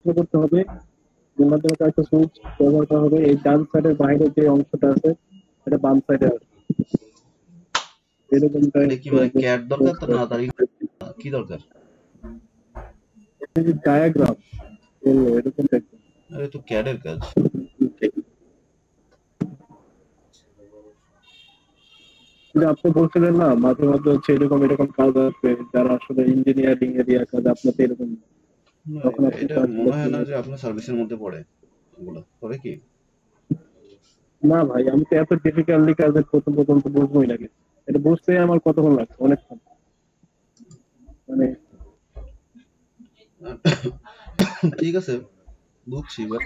করতে হবে, এর মাধ্যমে কয়েকটা সুইচ ব্যবহার করা হবে। এই ডান সাইডের বাইরে যে অংশটা আছে এটা বাম সাইডে আসবে, এরকম এটা কি মানে ক্যাট দরকার তো না, তার কি দরকার? ডায়াগ্রাম বললো এরকম দেখতে। আরে তো ক্যাডের কাজ। আপনি বলছিলেন না মাঝে মাঝে হচ্ছে এরকম এরকম কাজ আছে যারা আসলে ইঞ্জিনিয়ারিং এরিয়া কাজ, আপনার তো এরকম তখন আপনি এটা কাজ মনে হয় করছেন। না যে আপনার সার্ভিসের মধ্যে পড়ে এগুলো, পড়ে কি? না ভাই, আমি তো এত ডিফিকাল্টলি কাজের প্রথম প্রথম তো বুঝবোই লাগে, এটা বুঝতে আমার কতক্ষণ লাগছে, অনেকক্ষণ। মানে ঠিক আছে, বুঝছি, বাট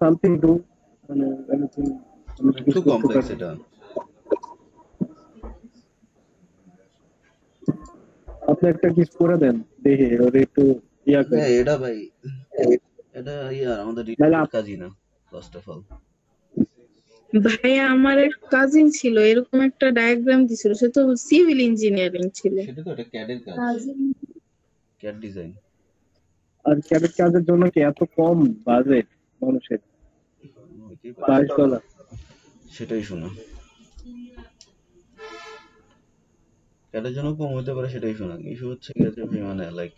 সামথিং ডু, মানে anything, আমি একটু কিছু করতে কমপ্লেক্স পারি। এটা। আপনি একটা কিছু করে দেন দেখি, ওর একটু ইয়া করি। এটা ভাই, এটা আমাদের নাহলে রিলেটেড কাজই না, ফার্স্ট অফ অল। ভাইয়া আমার এক কাজিন ছিল, এরকম একটা ডায়াগ্রাম দিছিল, সে তো সিভিল ইঞ্জিনিয়ারিং ছিল। সেটা তো এটা ক্যাডের কাজ, ক্যাড ডিজাইন। আর ক্যাবেট কাজের জন্য কি এত কম বাজেট মানুষের? $22। সেটাই শোনা, ক্যাডের জন্য কম হতে পারে, সেটাই শোনা। ইস্যু হচ্ছে কি যে মানে লাইক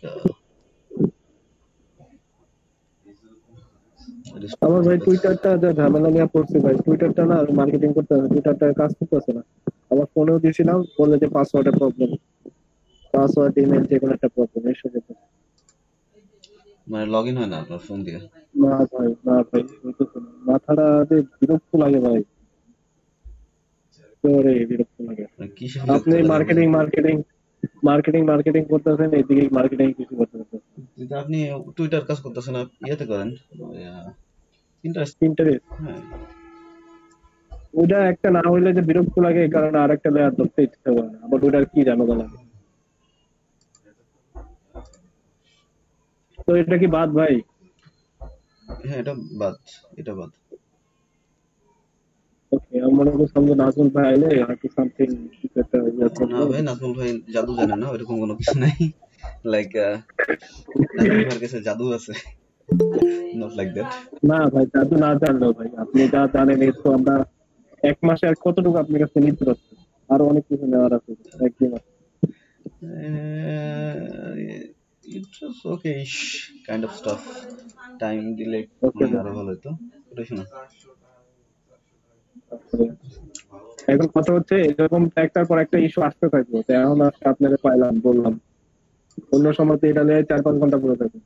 আমার ভাই টুইটারটা যা ঝামেলা নিয়ে পড়ছে ভাই, টুইটারটা না মার্কেটিং করতে হবে, টুইটারটা কাজ করতেছে না। আবার ফোনেও দিয়েছিলাম, বলে যে পাসওয়ার্ডের প্রবলেম, পাসওয়ার্ড ইমেল যে কোনো একটা প্রবলেম এসে যেত। মানে লগ ইন হয় না আপনার ফোন দিয়ে? না ভাই, না ভাই, হইতেছে না। মাথাটা যে বিরক্ত লাগে ভাই, একেবারে বিরক্ত লাগে। মানে কিসে বিরক্ত আপনি লাগে আপনার? মার্কেটিং মার্কেটিং মার্কেটিং মার্কেটিং করতেছেন, এদিকে মার্কেটিং কিছু করতে পারতেছেন। কিন্তু আপনি টুইটার কাজ করতেছেন, ইয়েতে করেন, ইন্টারেস্ট। ইন্টারেস্ট হ্যাঁ, ওইটা একটা না হইলে যে বিরক্ত লাগে, এই কারণে আরেকটা লেয়ার ধরতে ইচ্ছে করে না, আবার ওইটার কি ঝামেলা লাগে। তো এটা কি বাদ ভাই? হ্যাঁ, এটা বাদ, এটা বাদ। ওকে, আমি মনে করছিলাম যে নাজমুল ভাই আইলে হয়তো সামথিং কিছু একটা ইয়ে না থাকবে। ভাই, নাজমুল ভাই জাদু জানে না, ওইরকম কোনো কিছু নাই। লাইক নাজমুল ভাইয়ের কাছে জাদু আছে, নট লাইক দ্যাট। না ভাই, জাদু না জানলেও ভাই আপনি যা জানেন এর তো আমরা এক মাসে আর কতটুকু আপনার কাছে নিতে পারছি, আরো অনেক কিছু নেওয়ার আছে একদিন। It's okayish kind of stuff. Time দিলে ওকে মানে আরো ভালো হতো। ওটাই শোনা। এখন কথা হচ্ছে এরকম একটার পর একটা ইস্যু আসতে থাকবে, তো এখন আজকে আপনাকে পাইলাম বললাম, অন্য সময় তো এটা নিয়ে 4-5 ঘন্টা পরে থাকবে।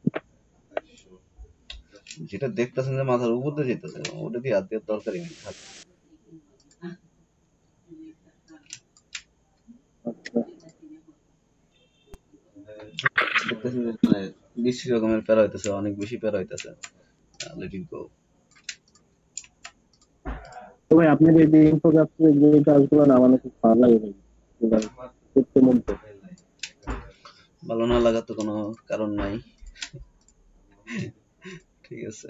যেটা দেখতেছেন যে মাথার উপর দিয়ে যেতেছে, ওটা দিয়ে হাত দেওয়ার দরকারই নেই। আচ্ছা, দেখতেছি যে মানে বেশি রকমের প্যারা হইতেছে, অনেক বেশি প্যারা হইতেছে। লেট ইট গো। তো ভাই আপনার এই যে ইনফোগ্রাফিক যে কাজগুলো না আমার খুব ভালো লাগে ভাই, এগুলা করতে মন চায়। ভালো না লাগার তো কোনো কারণ নাই। ঠিক আছে।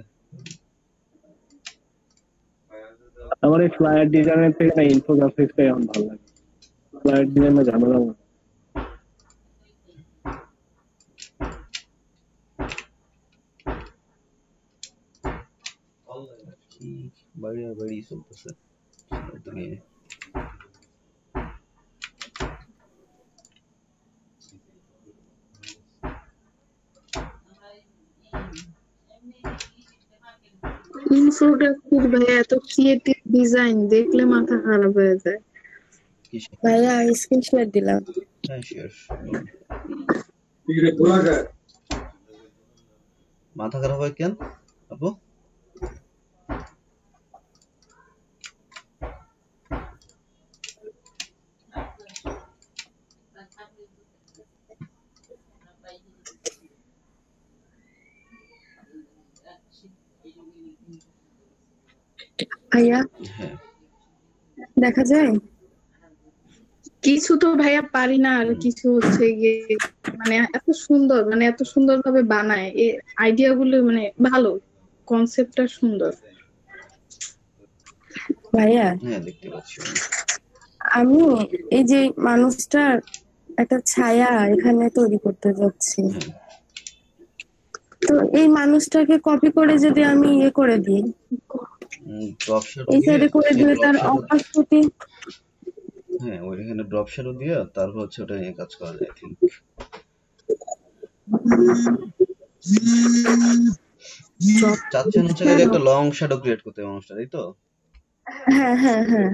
আমার এই ফ্লায়ার ডিজাইনের থেকে না ইনফোগ্রাফিক্সটাই এখন ভালো লাগে। ফ্লায়ার ডিজাইনের ঝামেলা না। কি বাড়ি চলতেছে দুনিয়ায়। ইনফোগ্রাফিক ভাইয়া এত ক্রিয়েটিভ ডিজাইন দেখলে মাথা খারাপ হয়ে যায়। ভাইয়া স্ক্রিনশট দিলাম। হ্যাঁ, শিওর। মাথা খারাপ হয় কেন আপু? ভাইয়া হ্যাঁ, দেখা যায় কিছু তো ভাইয়া পারি না, আর কিছু হচ্ছে গিয়ে মানে এত সুন্দর, মানে এত সুন্দর ভাবে বানায়, এই আইডিয়া গুলো মানে ভালো, কনসেপ্টটা সুন্দর। ভাইয়া হ্যাঁ দেখতে পাচ্ছি। আমি এই যে মানুষটার একটা ছায়া এখানে তৈরি করতে যাচ্ছি। হ্যাঁ তো এই মানুষটাকে কপি করে যদি আমি ইয়ে করে দিই, ড্রপ শ্যাডো এই দিয়ে সাইডে করে সেই দিলে ড্রপ তার শ্যাডো, অপাসিটি। হ্যাঁ ওইখানে ড্রপ শ্যাডো দিয়ে তারপর হচ্ছে ওটা নিয়ে কাজ করা যায় ঠিক। চাচ্ছেন হচ্ছে যে একটা লং শ্যাডো ক্রিয়েট করতে মানুষটা, তাই তো? হ্যাঁ হ্যাঁ হ্যাঁ,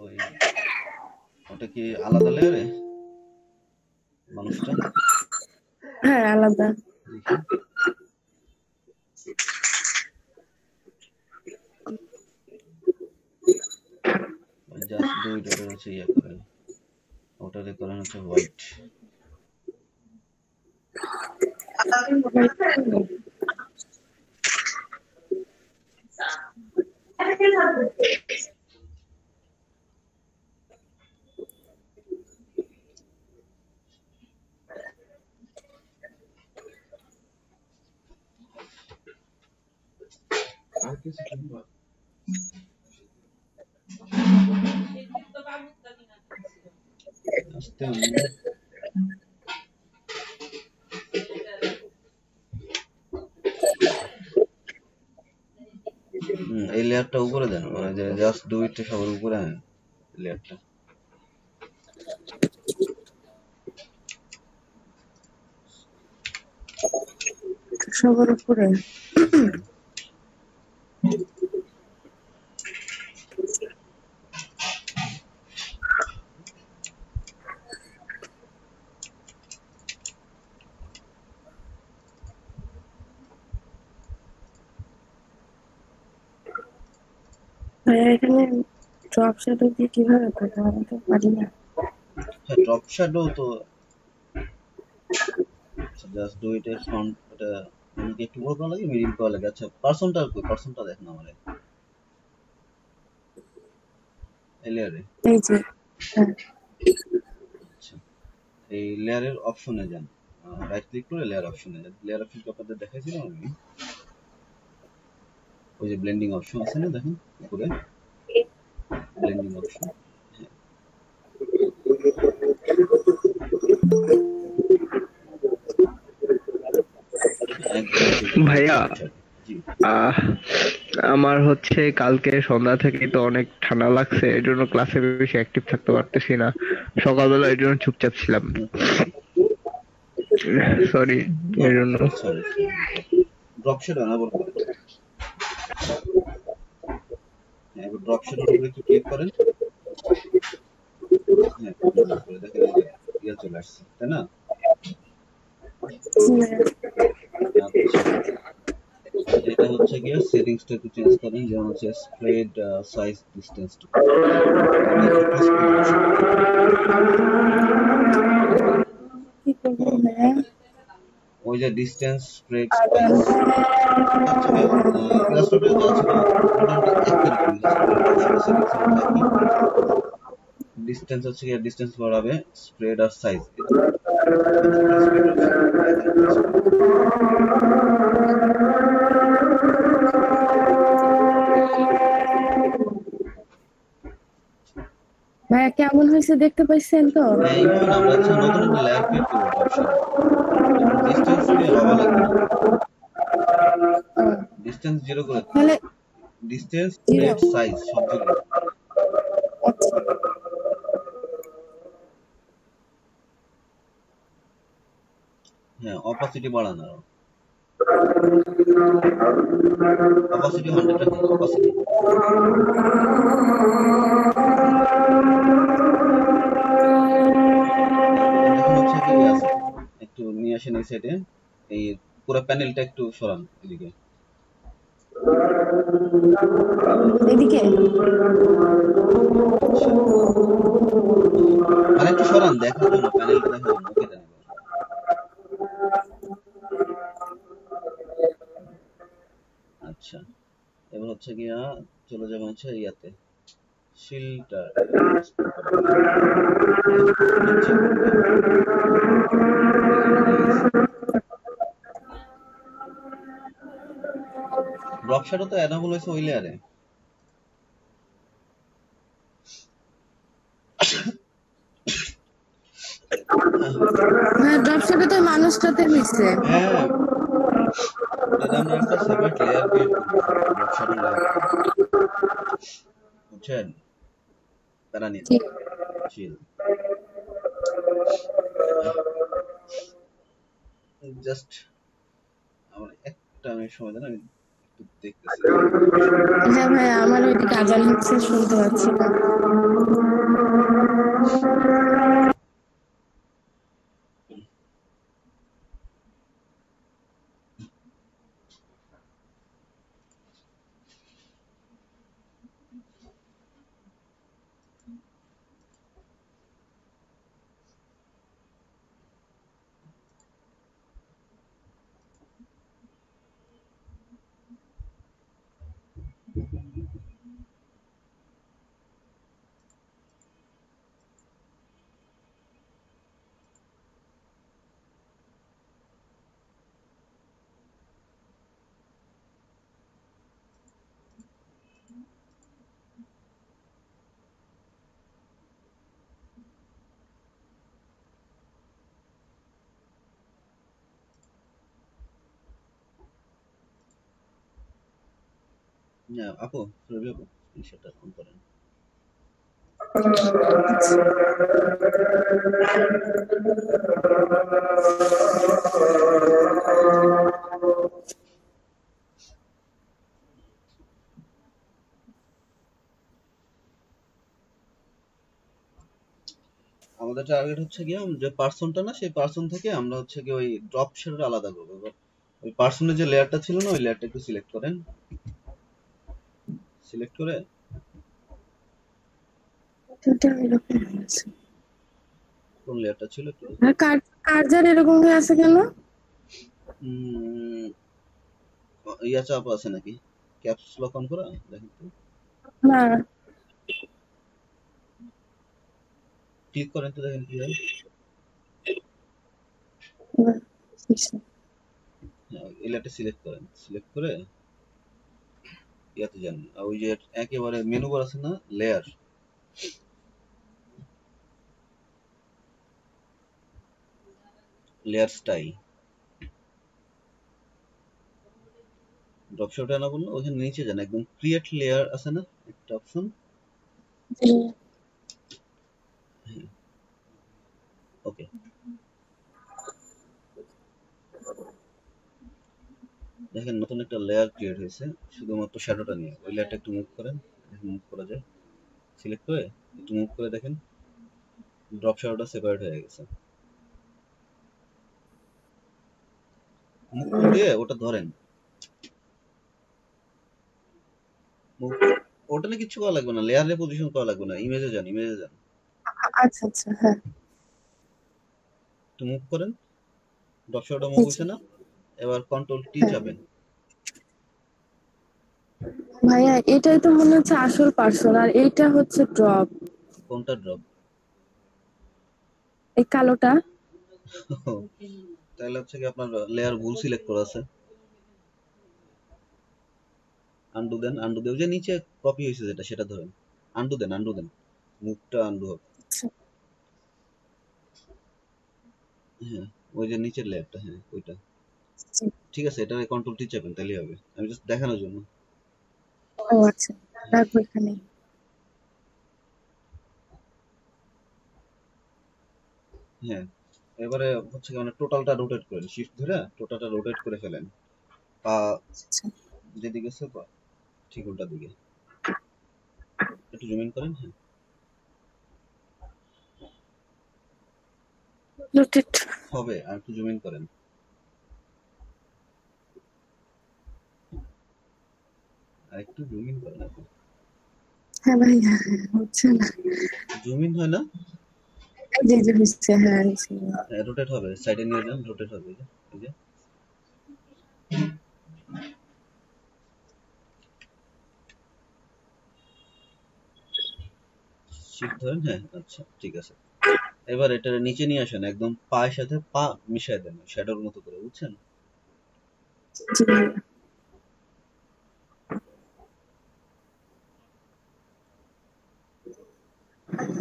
ওই ওটা কি আলাদা লেয়ারে মানুষটা? হ্যাঁ আলাদা। দেখি জাস্ট ডু ইট, ওটা হচ্ছে ইয়ে করেন, ওটাতে করেন হচ্ছে হোয়াইট। আস্তে এই লেয়ারটা উপরে দেন, মানে যে জাস্ট ডু ইট সবার উপরে আনেন লেয়ারটা। সবার উপরে। এখানে ড্রপ শ্যাডো দিয়ে কিভাবে করবো, আমি তো পারি না। হ্যাঁ ড্রপ শ্যাডো তো জাস্ট ডু ইট এর ফ্রন্ট, এটা আমাকে একটু বড় করা লাগে, মিডিল করা লাগে। আচ্ছা পার্সনটা কই, পার্সনটা দেখেন আমারে এই লেয়ারে। এই যে হ্যাঁ, আচ্ছা এই লেয়ারের অপশনে যান, রাইট ক্লিক করে লেয়ার অপশনে যান। লেয়ার অপশন কি আপনাদের দেখাইছিলাম আমি? ওই যে ব্লেন্ডিং অপশন আছে না, দেখেন উপরে ব্লেন্ডিং অপশন। ভাইয়া জি আমার হচ্ছে কালকে সন্ধ্যা থেকে তো অনেক ঠান্ডা লাগছে, এর জন্য ক্লাসে বেশি অ্যাক্টিভ থাকতে পারতেছি না। সকালবেলা এর জন্য চুপচাপ ছিলাম, সরি এর জন্য। সরি ড্রপ শ্যাডো আবার করেন, এবার ড্রপ শ্যাডোর উপরে একটু ক্লিক করেন। হ্যাঁ করে দেখেন ইয়ে চলে আসছে, তাই না? এটা হচ্ছে গিয়ে সেটিংসটা একটু চেঞ্জ করেন, যেমন হচ্ছে স্প্রেড সাইজ ডিসটেন্স টু, কি করবো ভাইয়া? ওই যে ডিসটেন্স স্প্রেড সাইজ হচ্ছে গিয়ে ইলাস্ট্রেটরে যা ছিল মোটামুটি একই রকম সেটিংস একই। ডিসটেন্স হচ্ছে গিয়ে ডিসটেন্স বাড়াবে, স্প্রেড আর সাইজ ভাইয়া কেমন হয়েছে দেখতে পাইছেন তো? এইভাবে না আমরা হচ্ছে নতুন একটা লেয়ার ক্রিয়েট করবো অপশন, ডিসটেন্স দিয়ে হওয়া লাগবে না, ডিসটেন্স জিরো করে তাহলে ডিসটেন্স জিরো। স্প্রেড সাইজ সব জিরো। আচ্ছা হ্যাঁ অপাসিটি বাড়ানো, অপাসিটি 100 রাখেন, অপাসিটি এখন হচ্ছে কি আছে একটু নিয়ে আসেন এই সাইডে, এই পুরো প্যানেলটা একটু সরান এদিকে, এদিকে মানে একটু সরান দেখার জন্য, প্যানেলটা দেখার জন্য। ওকে দেন আচ্ছা এবার হচ্ছে গিয়া চলে যাবে হচ্ছে ইয়াতে ফিল্টার, ড্রপ শ্যাডো তো এনেবল হয়েছে ওই লেয়ারে। হ্যাঁ ড্রপ শটে তো মানুষটাতে নিচ্ছে। হ্যাঁ, এটা আমরা একটা সেপারেট লেয়ার ক্রিয়েট করবো, ড্রপ শ্যাডো লেয়ার, বুঝছেন? প্যারা নিন, ঠিক। চিল। জাস্ট আমার একটা মিনিট সময় দেন, আমি একটু দেখতেছি। হ্যাঁ ভাই আমার ওইদিকে আজান হচ্ছে শুনতে পাচ্ছি না। হ্যাঁ আপু, রবি আপু, সেটা অন করেন। আমাদের টার্গেট হচ্ছে গিয়ে যে পার্সনটা না, সেই পার্সন থেকে আমরা হচ্ছে কি ওই ড্রপ শেডটা আলাদা করবো। এবার ওই পার্সনের যে লেয়ারটা ছিল না, ওই লেয়ারটা একটু সিলেক্ট করেন। সিলেক্ট করে এটা এরকম হয়েছে। কোন লেয়ারটা ছিল একটু আর কার্জার এরকম হয়ে আছে কেন? ইয়া চাপ আছে নাকি, ক্যাপস লক অন করা দেখেন তো, না ক্লিক করেন তো দেখেন কি হয়। না, কিছু না। হ্যাঁ, এই লেয়ারটা সিলেক্ট করেন, সিলেক্ট করে ইয়াতে যান, আর ওই যে একেবারে মেনু বার আছে না, লেয়ার, লেয়ার স্টাইল, ড্রপ শটে আনা বললো, ওখানে নিচে যান, একদম ক্রিয়েট লেয়ার আছে না একটা অপশন, ওকে। দেখেন নতুন একটা লেয়ার ক্রিয়েট হয়েছে শুধুমাত্র শ্যাডোটা নিয়ে। ওই লেয়ারটা একটু মুভ করেন, মুভ করা যায়, সিলেক্ট করে একটু মুভ করে দেখেন ড্রপ শ্যাডোটা সেপারেট হয়ে গেছে। মুভ করে ওটা ধরেন, মুভ, ওটা নিয়ে কিছু করা লাগবে না, লেয়ারে পজিশন করা লাগবে না, ইমেজে যান, ইমেজে যান, আচ্ছা আচ্ছা হ্যাঁ। একটু মুভ করেন, ড্রপ শ্যাডোটা মুভ এই যে, হয়েছে না, এবার কন্ট্রোল টি হ্যাঁ চাপেন। ভাইয়া এটাই তো মনে হচ্ছে আসল পার্সন আর এইটা হচ্ছে ড্রপ। কোনটা ড্রপ? এই কালোটা। তাহলে হচ্ছে কি আপনার লেয়ার ভুল সিলেক্ট করা আছে, আন্ডু দেন, আন্ডু দিয়ে ওই যে নিচে কপি হয়েছে যেটা সেটা ধরেন, আন্ডু দেন, আন্ডু দেন, মুভটা আন্ডু হবে। হ্যাঁ, ওই যে নিচের লেয়ারটা, হ্যাঁ ওইটা, ঠিক আছে, এটা কন্ট্রোল টি চাপেন তাহলেই হবে, আমি জাস্ট দেখানোর জন্য। ও আচ্ছা রাখবো এখানে। হ্যাঁ, এবারে হচ্ছে কি মানে টোটালটা রোটেট করেন, শিফট ধরে টোটালটা রোটেট করে ফেলেন, পা আচ্ছা যেদিকে আছে পা ঠিক উল্টা দিকে, একটু জুম ইন করেন। হ্যাঁ, রোটেট। হবে, আর একটু জুম ইন করেন, আর একটু জুম ইন করেন আপনি। হ্যাঁ ভাইয়া হচ্ছে না। জুম ইন হয় না, এই যে যে হচ্ছে হ্যাঁ হচ্ছে। রোটেট হবে, সাইডে নিয়ে যান, রোটেট হবে, এই যে শিফট ধরেন। হ্যাঁ আচ্ছা ঠিক আছে, এবার এটা নিচে নিয়ে আসেন, একদম পায়ের সাথে পা মিশায় দেন শ্যাডোর মতো করে, বুঝছেন? জি ভাইয়া।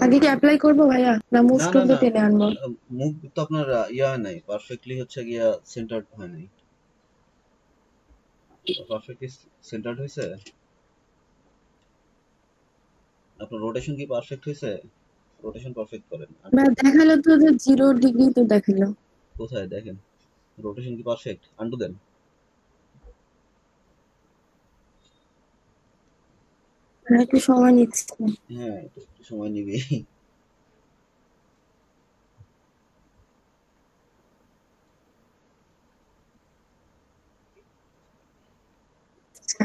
আগে কি অ্যাপ্লাই করবো ভাইয়া, না মুভ না না টুলটা না, টেনে আনবো? মুভ তো আপনার ইয়া হয় নাই, পারফেক্টলি হচ্ছে গিয়া সেন্টার্ড হয় নাই। পারফেক্টলি সেন্টার্ড হয়েছে? আপনার রোটেশন কি পারফেক্ট হয়েছে? রোটেশন পারফেক্ট করেন। ভাই দেখালো তো যে 0 ডিগ্রি তো দেখালো। কোথায় দেখেন রোটেশন কি পারফেক্ট? আন্ডু দেন। একটু সময় নিচ্ছে। হ্যাঁ, একটু সময় নিবে।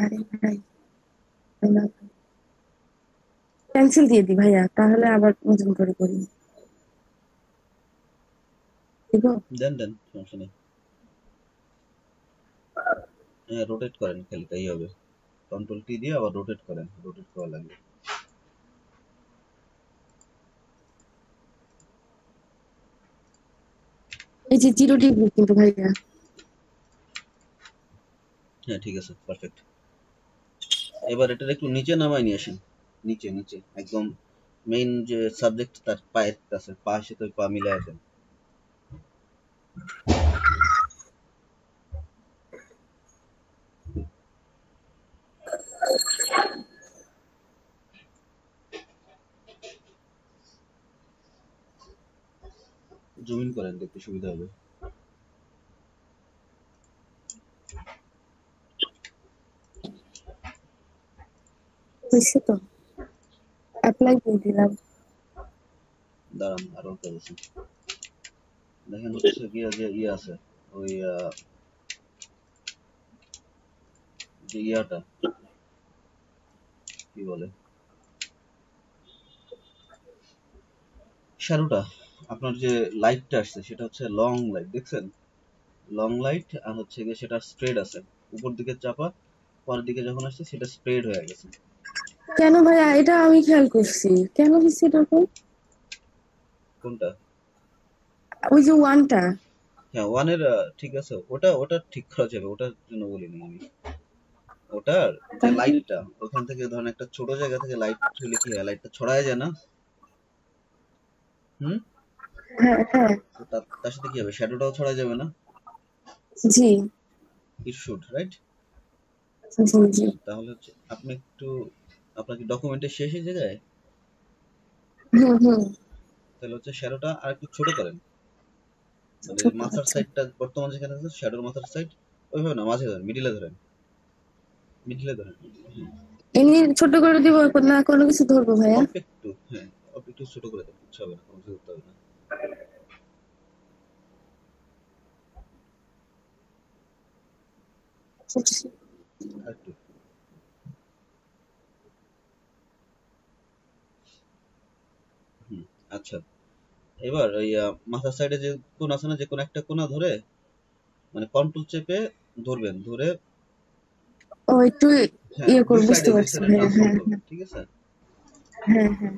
আরে ভাই, ক্যান্সেল দিয়ে দি ভাইয়া, তাহলে আবার নতুন করে করি। ঠিক আছে? দেন দেন, সমস্যা নেই। হ্যাঁ, রোটেট করেন খালি, তাই হবে। কন্ট্রোল টি দিয়ে আবার রোটেট করেন, রোটেট করা লাগবে। এই যে 0 ডিগ্রি কিন্তু ভাইয়া। হ্যাঁ ঠিক আছে, পারফেক্ট। এবার এটার একটু নিচে নামায় নিয়ে আসেন, নিচে নিচে একদম মেইন যে সাবজেক্ট তার পায়ের কাছে, পায়ের সাথে পা মিলায় দেন। জুম ইন করেন, দেখতে সুবিধা হবে। হয়েছে তো, অ্যাপ্লাই করে দিলাম। দাঁড়ান আরো একটা বলছি, দেখেন হচ্ছে গিয়ে যে ইয়ে আছে, ওই যে ইয়াটা কি বলে, শ্যাডোটা, আপনার যে লাইটটা আসছে সেটা হচ্ছে লং লাইট, দেখছেন? লং লাইট, আর হচ্ছে গিয়ে সেটা স্প্রেড আছে, উপর দিকে চাপা, পরের দিকে যখন আসছে সেটা স্প্রেড হয়ে গেছে। কেন ভাইয়া, এটা আমি খেয়াল করছি, কেন হচ্ছে এরকম? কোনটা? ওই যে ওয়ানটা। হ্যাঁ, ওয়ানের ঠিক আছে, ওটা ওটা ঠিক করা যাবে, ওটার জন্য বলিনি আমি। ওটার যে লাইটটা, ওখান থেকে ধরেন একটা ছোট জায়গা থেকে লাইট হলে কি হয়, লাইটটা ছড়ায় যায় না? হুম, হ্যাঁ হ্যাঁ। তো তার সাথে কি হবে, শ্যাডোটাও ছড়ায় যাবে না? জি ইট শুড, রাইট? জি জি। তাহলে হচ্ছে আপনি একটু, আপনার কি ডকুমেন্টের শেষ জায়গায়, হুম। তাহলে হচ্ছে শ্যাডোটা আর একটু ছোট করেন, মানে ছোট মাথার আছে। সাইডটা বর্তমান যেখানে আছে শ্যাডোর মাথার সাইড, ওইভাবে না, মাঝে ধরেন, মিডিলে ধরেন, মিডিলে ধরেন। এমনি ছোট করে দিব না, কোনো কিছু ধরবো ভাইয়া? অল্প একটু, হ্যাঁ অল্প একটু ছোট করে দেন, কিছু হবে না, কোনো কিছু করতে হবে না। আর একটু, হুম, আচ্ছা। এবার ওই মাথার সাইডে যে কোণ আছে না, যে কোনো একটা কোণা ধরে, মানে কন্ট্রোল চেপে ধরবেন, ধরে ও একটু হ্যাঁ ইয়ে দুই করে, বুঝতে সাইডে পারছি ভাইয়া। ট্রান্সফর্ম হ্যাঁ করবেন, ঠিক আছে? হ্যাঁ হ্যাঁ।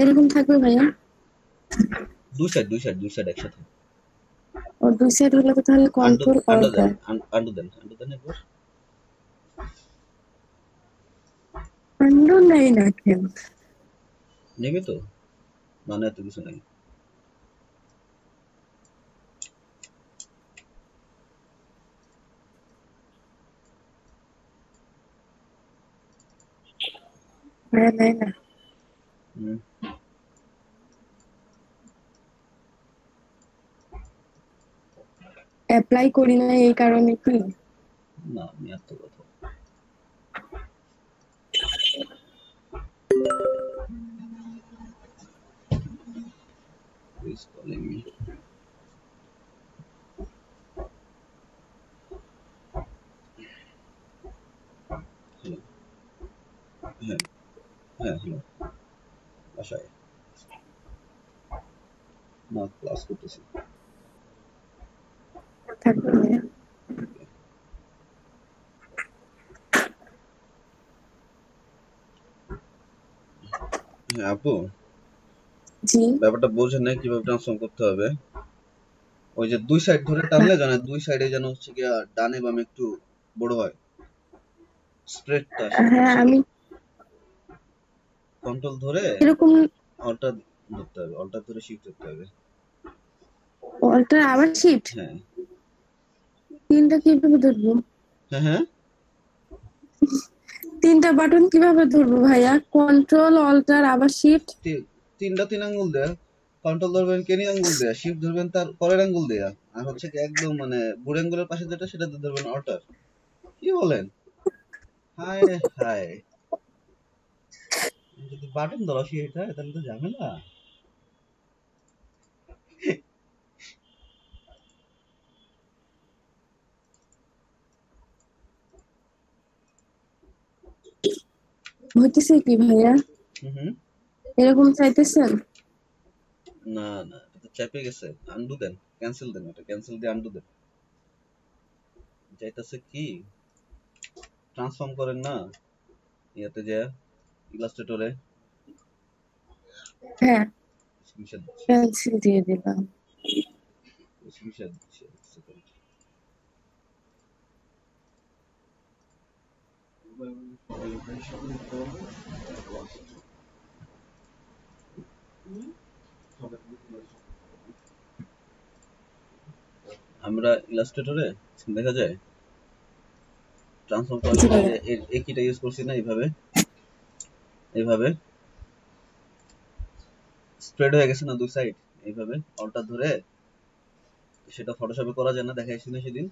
এরকম থাকবে ভাইয়া? দুই সাইড একসাথে। ও 2 সাইড হলে তো তাহলে আন্ডু কন্ট্রোল আন্ডু দেন, অল্টার। আন্ডু দেন একবার। আন্ডু নাই না কেন? নেবে তো, মানে এত কিছু নাই। ভাইয়া নাই না। হুম, অ্যাপ্লাই করি না এই কারণে কি? না আমি এত কথা, প্লিজ কলিং মি। হ্যালো, হ্যাঁ হ্যাঁ হ্যালো, বাসায় না, ক্লাস করতেছি। থাকবে ভাইয়া? হ্যাঁ আপু, জি। ব্যাপারটা বোঝেন না কিভাবে ট্রান্সফর্ম করতে হবে। ওই যে দুই সাইড ধরে টানলে যেন দুই সাইডে যেন হচ্ছে গিয়া ডানে বামে একটু বড় হয়, স্প্রেডটা সেটা হ্যাঁ হচ্ছে আমি কন্ট্রোল ধরে এরকম অল্টা ধরতে হবে, অল্টা ধরে শিফট ধরতে হবে। অল্টার আবার শিফট হ্যাঁ তিনটা কিভাবে ধরবো? হ্যাঁ হ্যাঁ, তিনটা বাটন কিভাবে ধরবো ভাইয়া? কন্ট্রোল অল্টার আবার শিফট। তিনটা তিন আঙ্গুল দেয়া, কন্ট্রোল ধরবেন কেনি আঙ্গুল দেয়া, শিফট ধরবেন তার পরের আঙ্গুল দেয়া, আর হচ্ছে কি একদম মানে বুড়ো আঙ্গুলের পাশে যেটা সেটা ধরবেন অল্টার। কি বলেন? হায় রে হায়, যদি বাটন ধরা শিখে যায় তাহলে তো ঝামেলা। হইতেছে কি ভাইয়া? হুম, এরকম চাইতেছেন? না না, এটা তো চেপে গেছে, আন্ডু দেন, ক্যান্সেল দেন, এটা ক্যান্সেল দিয়ে আন্ডু দেন। যাইতাছে কি ট্রান্সফর্ম করেন না ইয়াতে যে ইলাস্ট্রেটরে, হ্যাঁ স্ক্রিনশট দিচ্ছি, পেন্সিল দিয়ে দিলাম। স্ক্রিনশট দিচ্ছি। আমরা ইলাস্ট্রেটরে দেখা যায় ট্রান্সফর্ম করার জি জন্য ভাইয়া। যে এই কিটা ইউজ করছি না, এইভাবে এইভাবে স্প্রেড হয়ে গেছে না দুই সাইড, এইভাবে অল্টা ধরে, সেটা ফটোশপে করা যায় না, দেখাইছি না সেদিন।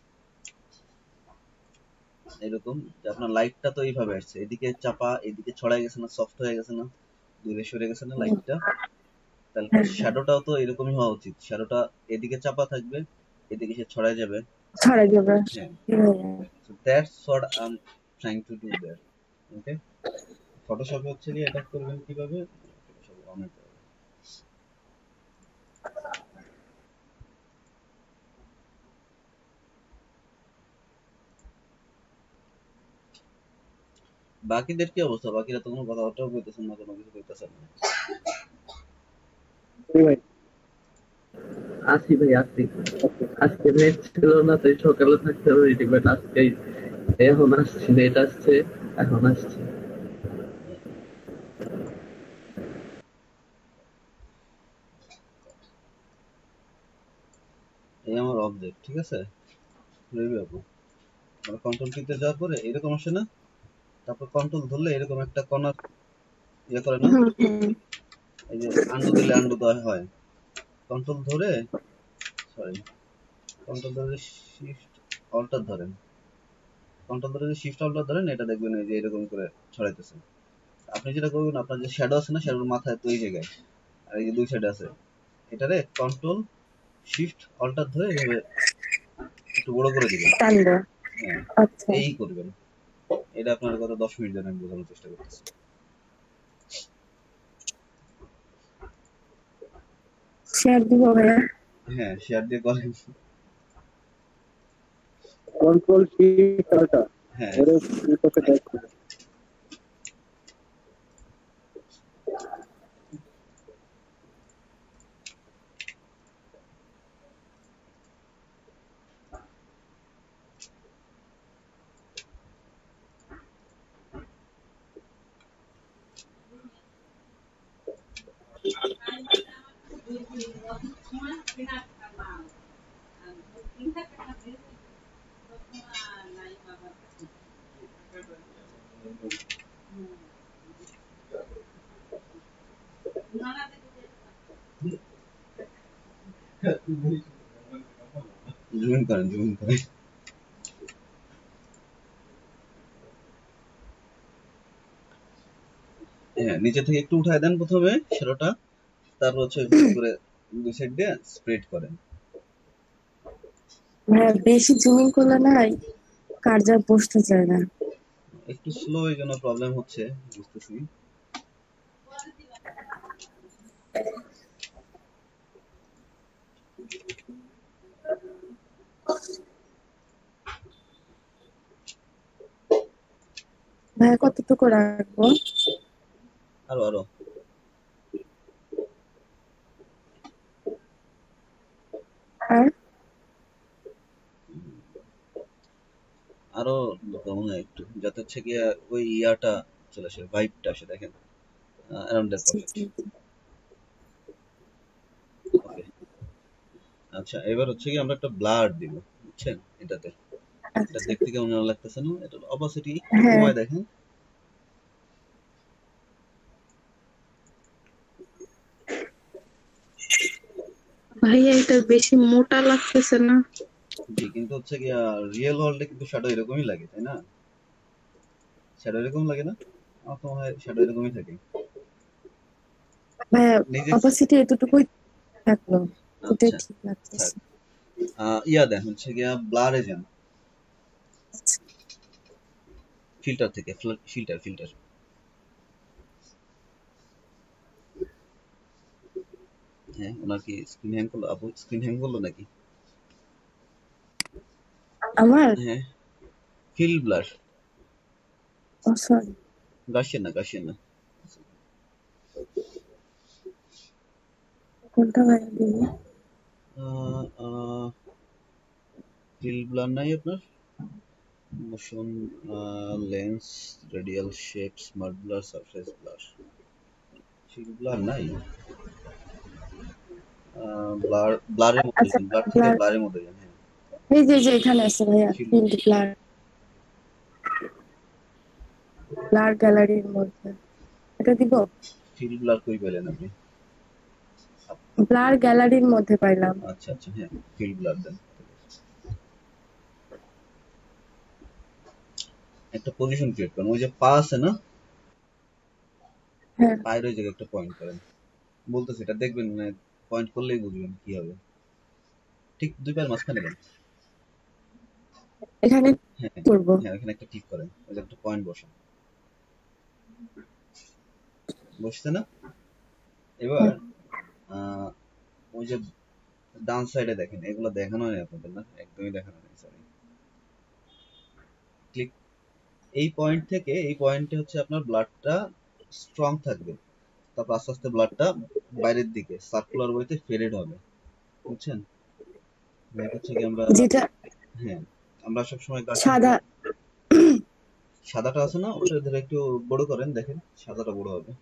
এরকম যে আপনার লাইটটা তো এইভাবে আসছে, এদিকে চাপা এদিকে ছড়াই গেছে না, সফট হয়ে গেছে না, দূরে সরে গেছে না লাইটটা, তাহলে হ্যাঁ শ্যাডোটাও তো এরকমই হওয়া উচিত। শ্যাডোটা এদিকে চাপা থাকবে, এদিকে সে ছড়াই যাবে। ছড়াই যাবে। হ্যাঁ, জি ভাইয়া। so that's what I'm trying to do there. Okay, ফটোশপে হচ্ছে কি এটা করবেন কিভাবে, ফটোশপে অনেক বাকিদের কি অবস্থা? বাকিরা তো কোনো কথাবার্তাও কইতেছেন না, কোনো কিছু কইতেছেন না। জি ভাই। আসি ভাই আসি। আজকে নেট ছিল না তাই সকালে থাকতে হবে রেডি, বাট আজকে এখন আসছে, নেট আসছে এখন আসছে। এই আমার অবজেক্ট, ঠিক আছে, রবি আপু, আমরা কন্ট্রোল কিতে যাওয়ার পরে এরকম আসে না, তারপর কন্ট্রোল ধরলে এরকম একটা কর্নার ইয়ে করে না, হুম হুম। এই যে আন্ডু দিলে আন্ডু দেওয়া হয়, কন্ট্রোল ধরে, সরি, কন্ট্রোল ধরে শিফট অল্টার ধরেন, কন্ট্রোল ধরে শিফট অল্টার ধরেন, এটা দেখবেন এই যে এরকম করে ছড়াইতেছে। আপনি যেটা করবেন, আপনার যে শ্যাডো আছে না, শ্যাডোর মাথায় তো এই জায়গায়, আর এই যে দুই সাইডে আছে, এটারে কন্ট্রোল শিফট অল্টার ধরে এভাবে একটু বড় করে দিবেন। টানবো। হ্যাঁ, আচ্ছা এই করবেন। এটা আপনার গত 10 মিনিট ধরে আমি বোঝানোর চেষ্টা করতেছি। শেয়ার দিব ভাইয়া। হ্যাঁ, শেয়ার দিয়ে করেন। কন্ট্রোল শিফট আল্টা হ্যাঁ, ধরে উপরে ড্র্যাগ করুন। জুম করেন, জুম করেন। হ্যাঁ, নিচে থেকে একটু উঠায় দেন প্রথমে শ্যাডোটা, তারপর হচ্ছে ওইভাবে করে দুই সাইড দিয়ে স্প্রেড করেন। ভাইয়া বেশি জুমিং করলে না কার্জার বসতে চায় না। একটু স্লো এই জন্য প্রবলেম হচ্ছে, বুঝতেছি। ভাইয়া কতটুকু রাখবো? আরো আরো আর আরো লুকাবো না একটু, যাতে হচ্ছে গিয়ে ওই ইয়াটা চলে আসে, ভাইবটা আসে। দেখেন অ্যারাউন্ড দ্যাট জি পকেট। জি জি। ওকে, আচ্ছা এবার হচ্ছে কি আমরা একটা ব্লার দিব, বুঝছেন? এটাতে এটা আচ্ছা। দেখতে কেমন লাগতেছে না? এটা অপাসিটি একটু হ্যাঁ কমায় দেখেন। ভাইয়া এটা বেশি মোটা লাগতেছে না? জি, কিন্তু হচ্ছে কি রিয়েল ওয়ার্ল্ডে কিন্তু শ্যাডো এরকমই লাগে, তাই না? শ্যাডো এরকম লাগে না? আমার তো মনে হয় শ্যাডো এরকমই থাকে। ভাইয়া, নিজে অপাসিটি এতটুকুই থাকলো, এটাই আচ্ছা ঠিক থাক। লাগতেছে। ইয়া দেন হচ্ছে গিয়া ব্লারে যান, ফিল্টার থেকে, ফিল্টার ফিল্টার। হ্যাঁ, ওনার কি স্ক্রিন হ্যাং করলো? আপু স্ক্রিন হ্যাং করলো নাকি? আমার হ্যাঁ, ফিল ব্লার। সরি, গার্সিয়ান না, গার্সিয়ান না। কোনটা ভাইয়া দিবি? ফিল ব্লার নাই আপনার? Motion, lens, radial shape, smart blur, surface blur. Field blur নাই? ব্লার, ব্লারের মধ্যে আচ্ছা, যান, ব্লার থেকে ব্লার, ব্লারের মধ্যে যান। হ্যাঁ, এই যে যে এখানে আছে ভাইয়া, ফিল ফিল্ড ব্লার, ব্লার গ্যালারির মধ্যে, এটা দিব? ফিল ব্লার কই পেলেন আপনি? ব্লার গ্যালারির মধ্যে পাইলাম। আচ্ছা আচ্ছা, হ্যাঁ ফিল ব্লার দেন। একটা পজিশন ক্রিয়েট করেন, ওই যে পা আছে না, হ্যাঁ, পায়ের ওই জায়গায় একটা পয়েন্ট করেন। বলতেছে এটা দেখবেন, মানে পয়েন্ট করলেই বুঝবেন কি হবে। ঠিক দুই পায়ের মাঝখানে দেন। এখানে হ্যাঁ করব। হ্যাঁ, ওখানে একটা ক্লিক করেন, ওই যে একটা পয়েন্ট বসান। বসছে না? এবার হ্যাঁ, আহ, ওই যে ডান সাইডে দেখেন, এগুলো দেখানো নেই আপনাদের, না একদমই দেখানো নেই, সরি। ক্লিক, এই পয়েন্ট থেকে এই পয়েন্টে হচ্ছে আপনার ব্লাডটা স্ট্রং থাকবে, তারপর আস্তে আস্তে ব্লাডটা বাইরের দিকে সার্কুলার ওয়েতে ফেডেড হবে, বুঝছেন? লাইক হচ্ছে কি আমরা, যেটা হ্যাঁ আমরা সবসময় গাছের সাদা, সাদাটা আছে না, ওটা ধরে একটু বড় করেন, দেখেন সাদাটা বড় হবে।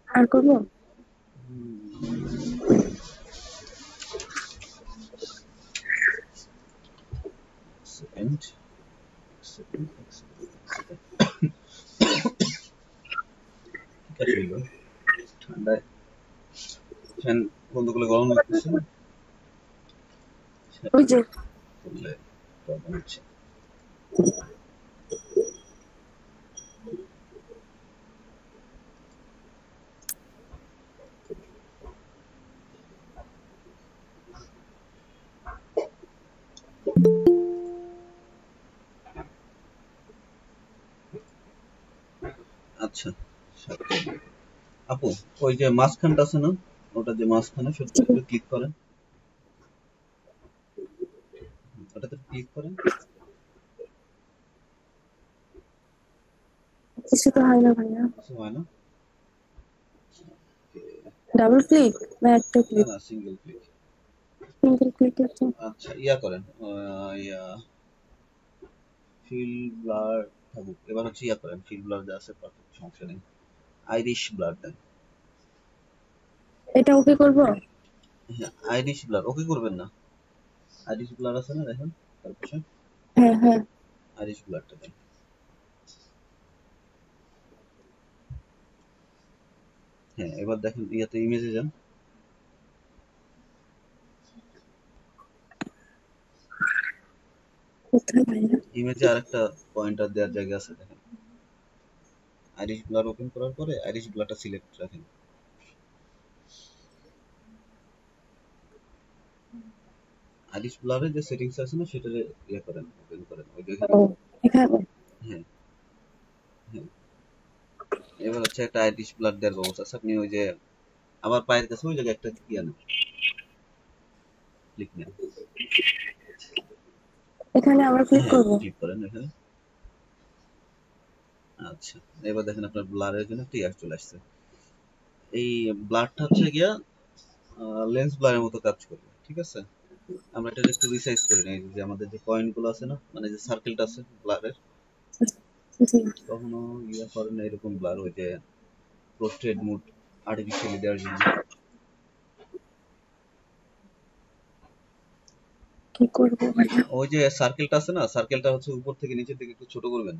আর করব? Second, second, second. ঠিক আছে, হইলো। ঠান্ডায় ফ্যান বন্ধ করলে গরম লাগতেছে, ওই যে করলে প্রবলেম হচ্ছে। আচ্ছা, আপু ওই যে মাঝখানটা আছে না, ওটা যে মাঝখানে সত্যি একটু ক্লিক করেন, ওটাতে ক্লিক করেন। কিছু তো হয় না ভাইয়া। কিছু হয় না? ডাবল ক্লিক না একটা না ক্লিক? না, সিঙ্গেল ক্লিক। সিঙ্গেল ক্লিকের তো আচ্ছা ইয়া করেন, ইয়া ফিল ব্লার থাকুক, এবার হচ্ছে ইয়া করেন, ফিল ব্লার যা আছে পারফেক্ট, সমস্যা নেই। আইরিশ ব্লার দেন। এটা ওকে করব? হ্যাঁ, আইরিশ ব্লার ওকে করবেন না, আইরিশ ব্লার আছে না দেখেন তারপর হ্যাঁ হ্যাঁ। আইরিশ ব্লারটা দেন। হ্যাঁ এবার দেখেন ইয়াতে ইমেজে যান, কোথায় ভাইয়া? ইমেজে আরেকটা পয়েন্টার দেওয়ার জায়গা আছে দেখেন। আইরিশ ব্লার ওপেন করার পরে আইরিশ ব্লারটা সিলেক্ট রাখেন। আইরিশ ব্লারের যে সেটিংস আছে না, সেটা ইয়ে করেন, ওপেন করেন, ওই যে এখানে। ও, এখানে। হ্যাঁ হ্যাঁ, এবার হচ্ছে একটা আইরিশ ব্লার দেওয়ার ব্যবস্থা আছে, আপনি ওই যে আমার পায়ের কাছে ওই জায়গায় একটা ইয়ে নেন, ক্লিক নেন। এখানে আবার ক্লিক হ্যাঁ করব? ক্লিক করেন এখানে। আচ্ছা, এবার দেখেন আপনার ব্লারের জন্য একটা ইয়ার চলে আসছে। এই ব্লারটা হচ্ছে গিয়া লেন্স ব্লারের মতো কাজ করবে, ঠিক আছে? আমরা এটা একটু রিসাইজ করে নিই, যে আমাদের যে পয়েন্ট গুলো আছে না, মানে যে সার্কেলটা আছে ব্লারের, জি। কখনো ইয়া করে না এরকম ব্লার, ওই যে পোস্টেড মুড আর্টিফিশিয়ালি দেওয়ার জন্য। কি করবো ভাইয়া? ওই যে সার্কেলটা আছে না, সার্কেলটা হচ্ছে উপর থেকে নিচের দিকে একটু ছোট করবেন।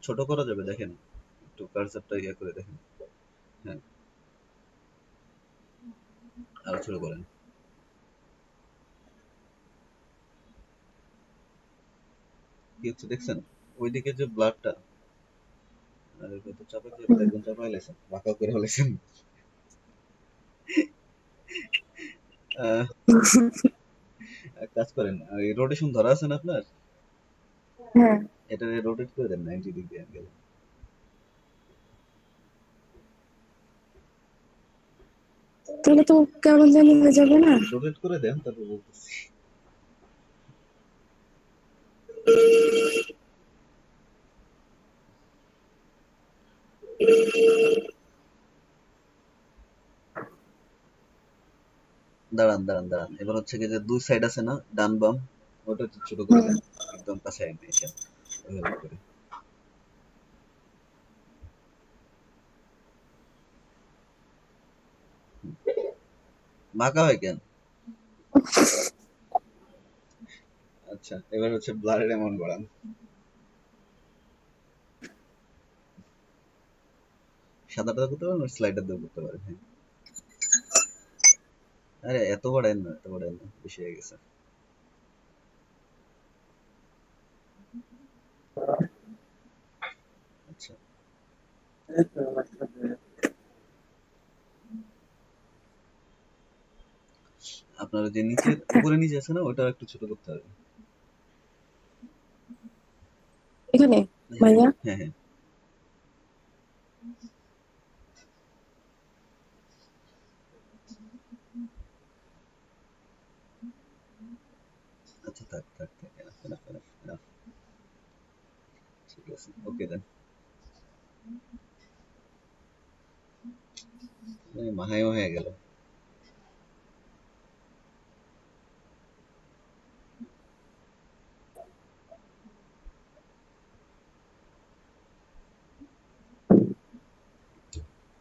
ছোট করা যাবে, দেখেন একটু কার্সারটা ইয়া করে দেখেন। হ্যাঁ, আরো ছোট করেন। কি হচ্ছে দেখছেন? ওইদিকে যে ব্লাডটা, আরে কত চাপা দিয়ে একদম চাপা লাইছেন, বাঁকা করে ফেলেছেন। এক কাজ করেন, ওই রোটেশন ধরা আছে না আপনার, হ্যাঁ, এটা রোটেট করে দেন 90 ডিগ্রি অ্যাঙ্গেল। তাহলে তো কেমন জানি হয়ে যাবে না? রোটেট করে দেন, তারপর বলতেছি। দাঁড়ান দাঁড়ান দাঁড়ান, এবার হচ্ছে কি যে দুই সাইড আছে না, ডান বাম, ওটা একটু ছোট করে দেন, একদম কাছে এসে ওইভাবে করে। বাঁকা হয় কেন? আচ্ছা, এবার হচ্ছে ব্লারের অ্যামাউন্ট বাড়ান। সাদাটা করতে পারেন, স্লাইডার দিয়ে করতে পারেন। হ্যাঁ, আরে এত বাড়ায় না, এত বাড়ায় না, বেশি হয়ে গেছে। আচ্ছা, আপনার যে নিচের উপরে নিচে আছে না, ওটা একটু ছোট করতে হবে। এখানে হ্যাঁ ভাইয়া হ্যাঁ হ্যাঁ, আচ্ছা থাক থাক থাক, enough, enough, enough, enough. ঠিক আছে, ওকে দেন। মাহাইও হয়ে গেল।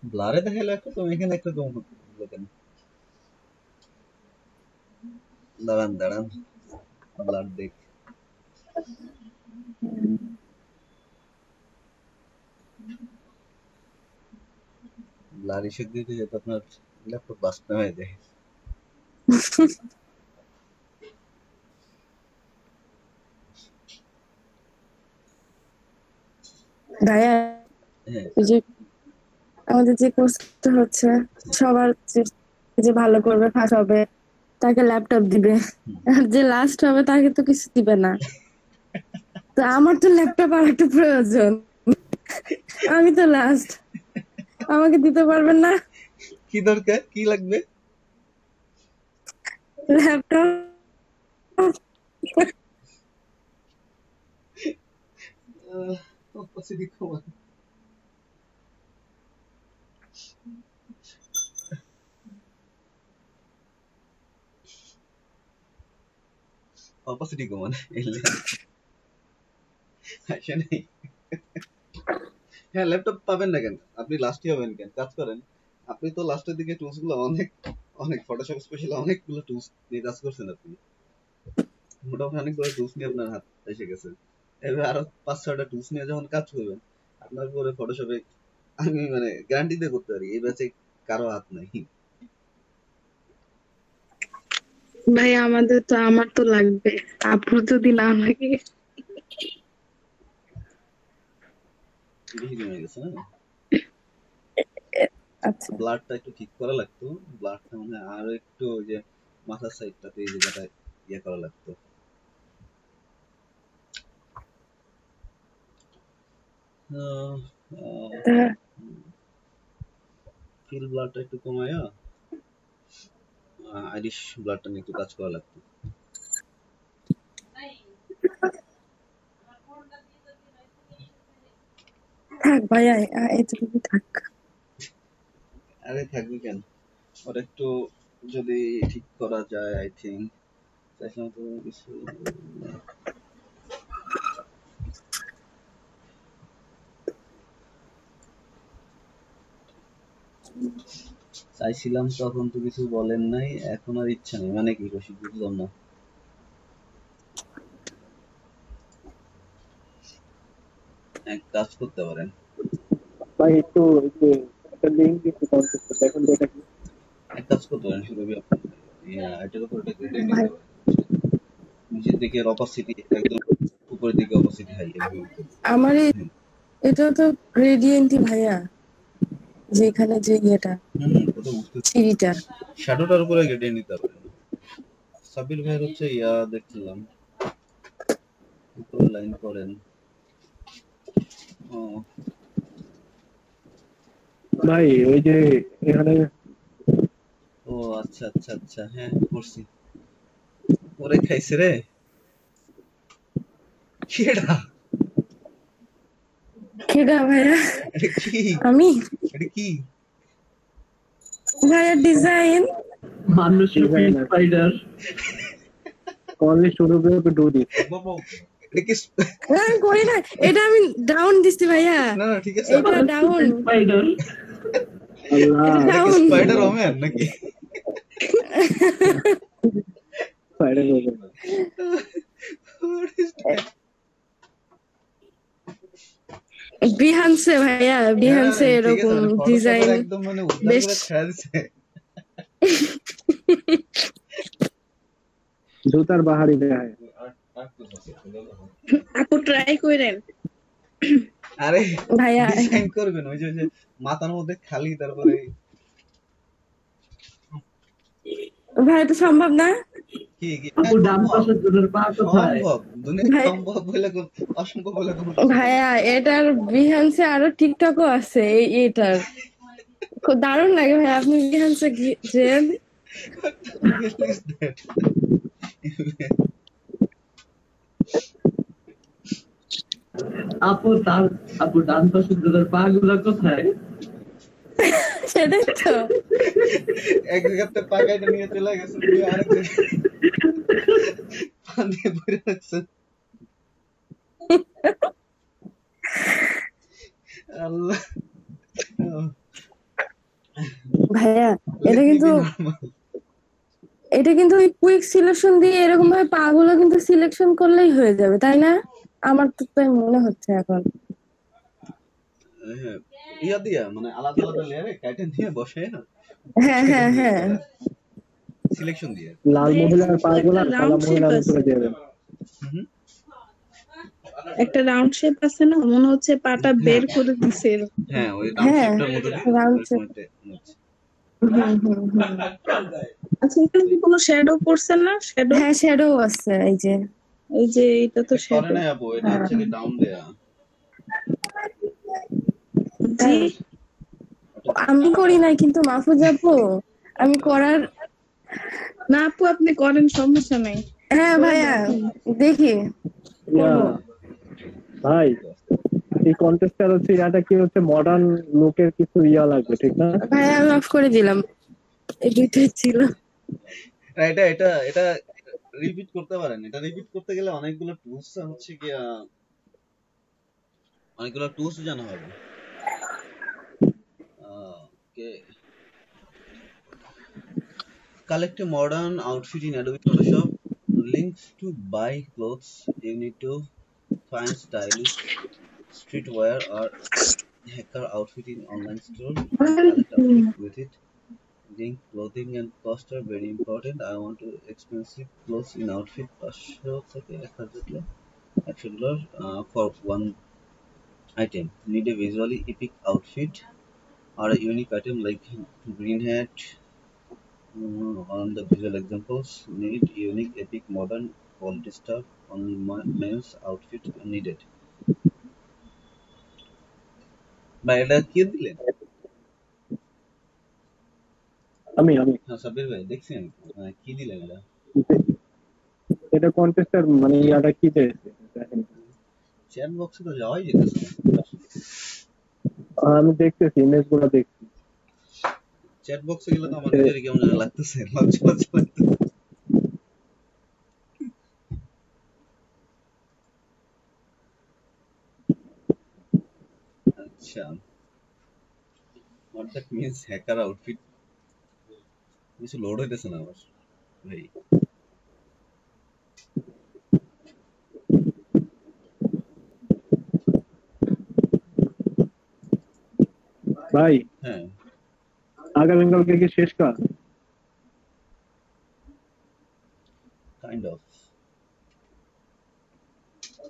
ব্লারে দেখাইলে একরকম, এখানে একরকম হলো কেন? দাঁড়ান দাঁড়ান, ব্লাড দেখ। ব্লার ইস্যু দিতে যেতে আপনার ল্যাপটপ বাস্ট না হয়ে যায়। ভাইয়া হ্যাঁ ওই যে আমাদের যে কোর্সটা হচ্ছে সবার যে ভালো করবে ফার্স্ট হবে তাকে ল্যাপটপ দিবে, আর যে লাস্ট হবে তাকে তো কিছু দিবে না। তো আমার তো ল্যাপটপ আর একটা প্রয়োজন, আমি তো লাস্ট, আমাকে দিতে পারবেন না কি দরকার, কি লাগবে? ল্যাপটপ? অপসিটি কমান, অপসিটি কমান এলে আসে নাই। হ্যাঁ, ল্যাপটপ পাবেন না কেন? আপনি লাস্টই হবেন কেন? কাজ করেন, আপনি তো লাস্টের দিকে টুলস গুলো অনেক অনেক ফটোশপ স্পেশাল অনেকগুলো টুলস নিয়ে কাজ করছেন আপনি, মোটামুটি অনেকগুলো টুলস নিয়ে আপনার হাত এসে গেছে। এবার আরো 5-6টা টুলস নিয়ে যখন কাজ করবেন, আপনার পরে ফটোশপে আমি মানে গ্যারান্টি দিয়ে করতে পারি এই ব্যাচে কারো হাত নাই। ভাই আমার তো লাগবে, আপুর যদি না লাগে। বেশি কমে গেছে না? আচ্ছা ব্লাডটা একটু ঠিক করা লাগতো, ব্লাডটা মানে আরো একটু ওই যে মাথার সাইডটাতে এই জায়গাটা ইয়ে করা লাগতো। ফিল ব্লাডটা একটু কমায়া আইরিশ ব্লাডটা নিয়ে একটু কাজ করা লাগতো। থাক ভাইয়া, এতটুকু থাক। আরে থাকবি কেন, ওর একটু যদি ঠিক করা যায় আই থিঙ্ক, চাইছিলাম তো কিছু চাইছিলাম, তখন তো কিছু বলেন নাই, এখন আর ইচ্ছা নেই, মানে কি রসিক বুঝলাম না। এক কাজ করতে পারেন, ভাই একটু একটু একটা লিঙ্ক একটু কন্ট্যাক্ট দেখুন তো এটা কি। এক কাজ করতে পারেন সুরভি, আপনি এটার উপর একটা গ্রেডিয়েন্ট ভাই নিতে পারেন। নিচের দিকে অপাসিটি একদম, উপরের দিকে অপাসিটি হাই, এভাবে আমার এটা তো গ্রেডিয়েন্টই ভাইয়া, যেখানে যে ইয়েটা ওটা বুঝতে, সিঁড়িটা। শ্যাডোটার উপরে গ্রেডিয়েন্ট নিতে পারেন। সাবির ভাইয়ের হচ্ছে দেখলাম উপরে লাইন করেন। ও ভাই ওই যে এখানে ও আচ্ছা আচ্ছা আচ্ছা, হ্যাঁ করছি, ওরে খাইছে রে, কেডা কেডা ভাইয়া? এটা কি, আমি এটা কি ভাইয়া ডিজাইন। মানুষের Designer. স্পাইডার। only শুরু করে ডু দিস। বাবা, এটা কি আমি করি না এটা, আমি ডাউন দিচ্ছি ভাইয়া, না না ঠিক আছে, এটা ডাউন, স্পাইডার। আল্লাহ এটা এটা কি ডাউন। স্পাইডার ওম্যান নাকি? Spider woman. What is that? বিহান্সে ভাইয়া, বিহান্সে হ্যাঁ, ঠিক আছে, এরকম মানে Photoshop ডিজাইন এর একদম মানে উদ্ধার বেশ। করে ছেড়ে দিছে। জুতার বাহারি দেয়। আপু ট্রাই করেন। আরে ভাইয়া ডিজাইন করবেন ওই যে মাথার মধ্যে খালি, তারপরে ভাই এটা সম্ভব না। কি কি আপু ডান পাশের জনের পা কোথায়? সম্ভব, দুনিয়া ভাই সম্ভব বলে অসম্ভব বলে কোনো কিছু নেই। ভাইয়া এটার বিহান্সে আরো টিকটকও আছে, এটার খুব দারুণ লাগে ভাই, আপনি বিহান্সে যেন। What the hell is that? আপু ডান পাশের জনের পা গুলা কোথায়? সেটাই তো। এক জায়গাতে পাকাইটা নিয়ে চলে গেছে, তুমি আরেক জায়গায় পা দিয়ে ধরে রাখছেন। আল্লাহ, ভাইয়া let এটা me কিন্তু be normal. এটা কিন্তু ওই কুইক সিলেকশন দিয়ে এরকম ভাবে পাগুলো কিন্তু সিলেকশন করলেই হয়ে যাবে, তাই না? আমার তো তাই মনে হচ্ছে এখন। হ্যাঁ, ইয়া দিয়া মানে আলাদা আলাদা লেয়ারে কাইটেন দিয়ে বসে না, হ্যাঁ হ্যাঁ হ্যাঁ, সিলেকশন দিয়ে। লাল ভাই, মহিলার পাগুলা একটা সাদা রাউন্ড শেপ মহিলার আছে, উপরে দিয়ে দেন। হুম, একটা রাউন্ড শেপ আছে না, মনে হচ্ছে পাটা বের করে দিছে এরকম। হ্যাঁ ওই রাউন্ড হ্যাঁ শেপটার মধ্যে দিয়ে রাউন্ড ওই শেপ। পয়েন্টে হচ্ছে। আচ্ছা, এখানে কি কোনো শ্যাডো করছেন না? শ্যাডো, হ্যাঁ শ্যাডো আছে এই যে। এই যে এটা তো করে শ্যাডো। নাই আপু, এটা হ্যাঁ হচ্ছে কি ডাউন দেয়া। জি, আমি করি নাই কিন্তু মাহফুজ আপু, আমি করার। না আপু আপনি করেন, সমস্যা নাই, হ্যাঁ করে ভাইয়া দেখেন। দেখি ইয়া করবো। ভাই এই কন্টেস্টার হচ্ছে ইয়াটা কি হচ্ছে মডার্ন লুকের কিছু ইয়া লাগবে ঠিক না? ভাইয়া আমি অফ করে দিলাম, এই দুইটাই ছিল। এটা এটা এটা রিপিট করতে পারেন, এটা রিপিট করতে গেলে অনেকগুলো টুলস হচ্ছে কি অনেকগুলো টুলস জানা হবে। ওকে, collect a modern outfit in Adobe Photoshop. Links to buy clothes. You need to find stylish streetwear or hacker outfit in online store. Collect outfit with it. Link clothing and cost are very important. I want to expensive clothes in outfit. $100 for one item. Need a visually epic outfit or a unique item like green hat. On the visual examples, need unique, epic, modern, quality stuff. Only men's outfit needed. ভাই এটা কি দিলেন? আমি হ্যাঁ সাব্বির ভাই দেখছেন কি দিলেন এটা? এটা কন্টেস্টার মানে ইয়াটা কি চেয়েছে দেখেন। চ্যাট বক্সে তো যাওয়াই যেতেছে না। আমি দেখতেছি, ইমেজ গুলো দেখছি। চ্যাট বক্সে গেলে তো আমার নিজেরই কেমন যেন লাগতেছে, লজ্জা লজ্জা লাগতেছে। আচ্ছা, what that means hacker outfit? কিছু লোড হইতেছে না আমার ভাই। ভাই হ্যাঁ, আগামীকালকে কি শেষ কাজ? Kind of.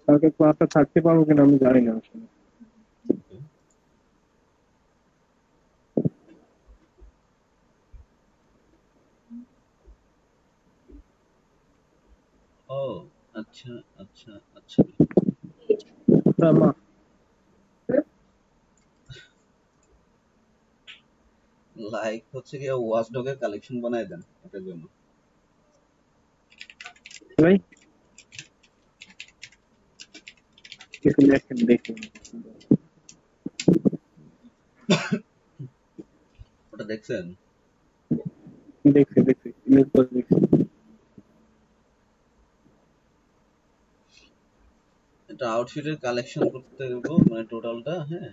কালকে ক্লাসে থাকতে পারবো কিনা আমি জানি না আসলে। ও আচ্ছা আচ্ছা আচ্ছা। মা লাইক হচ্ছে কি ওয়াচ ডগের কালেকশন বানায় দেন এটার জন্য। ভাই একটু দেখেন দেখুন। ওটা দেখছেন? দেখছি দেখছি, ইমেজ গুলো দেখছি। এটা আউটফিটের কালেকশন করতে দেবো, মানে টোটালটা। হ্যাঁ,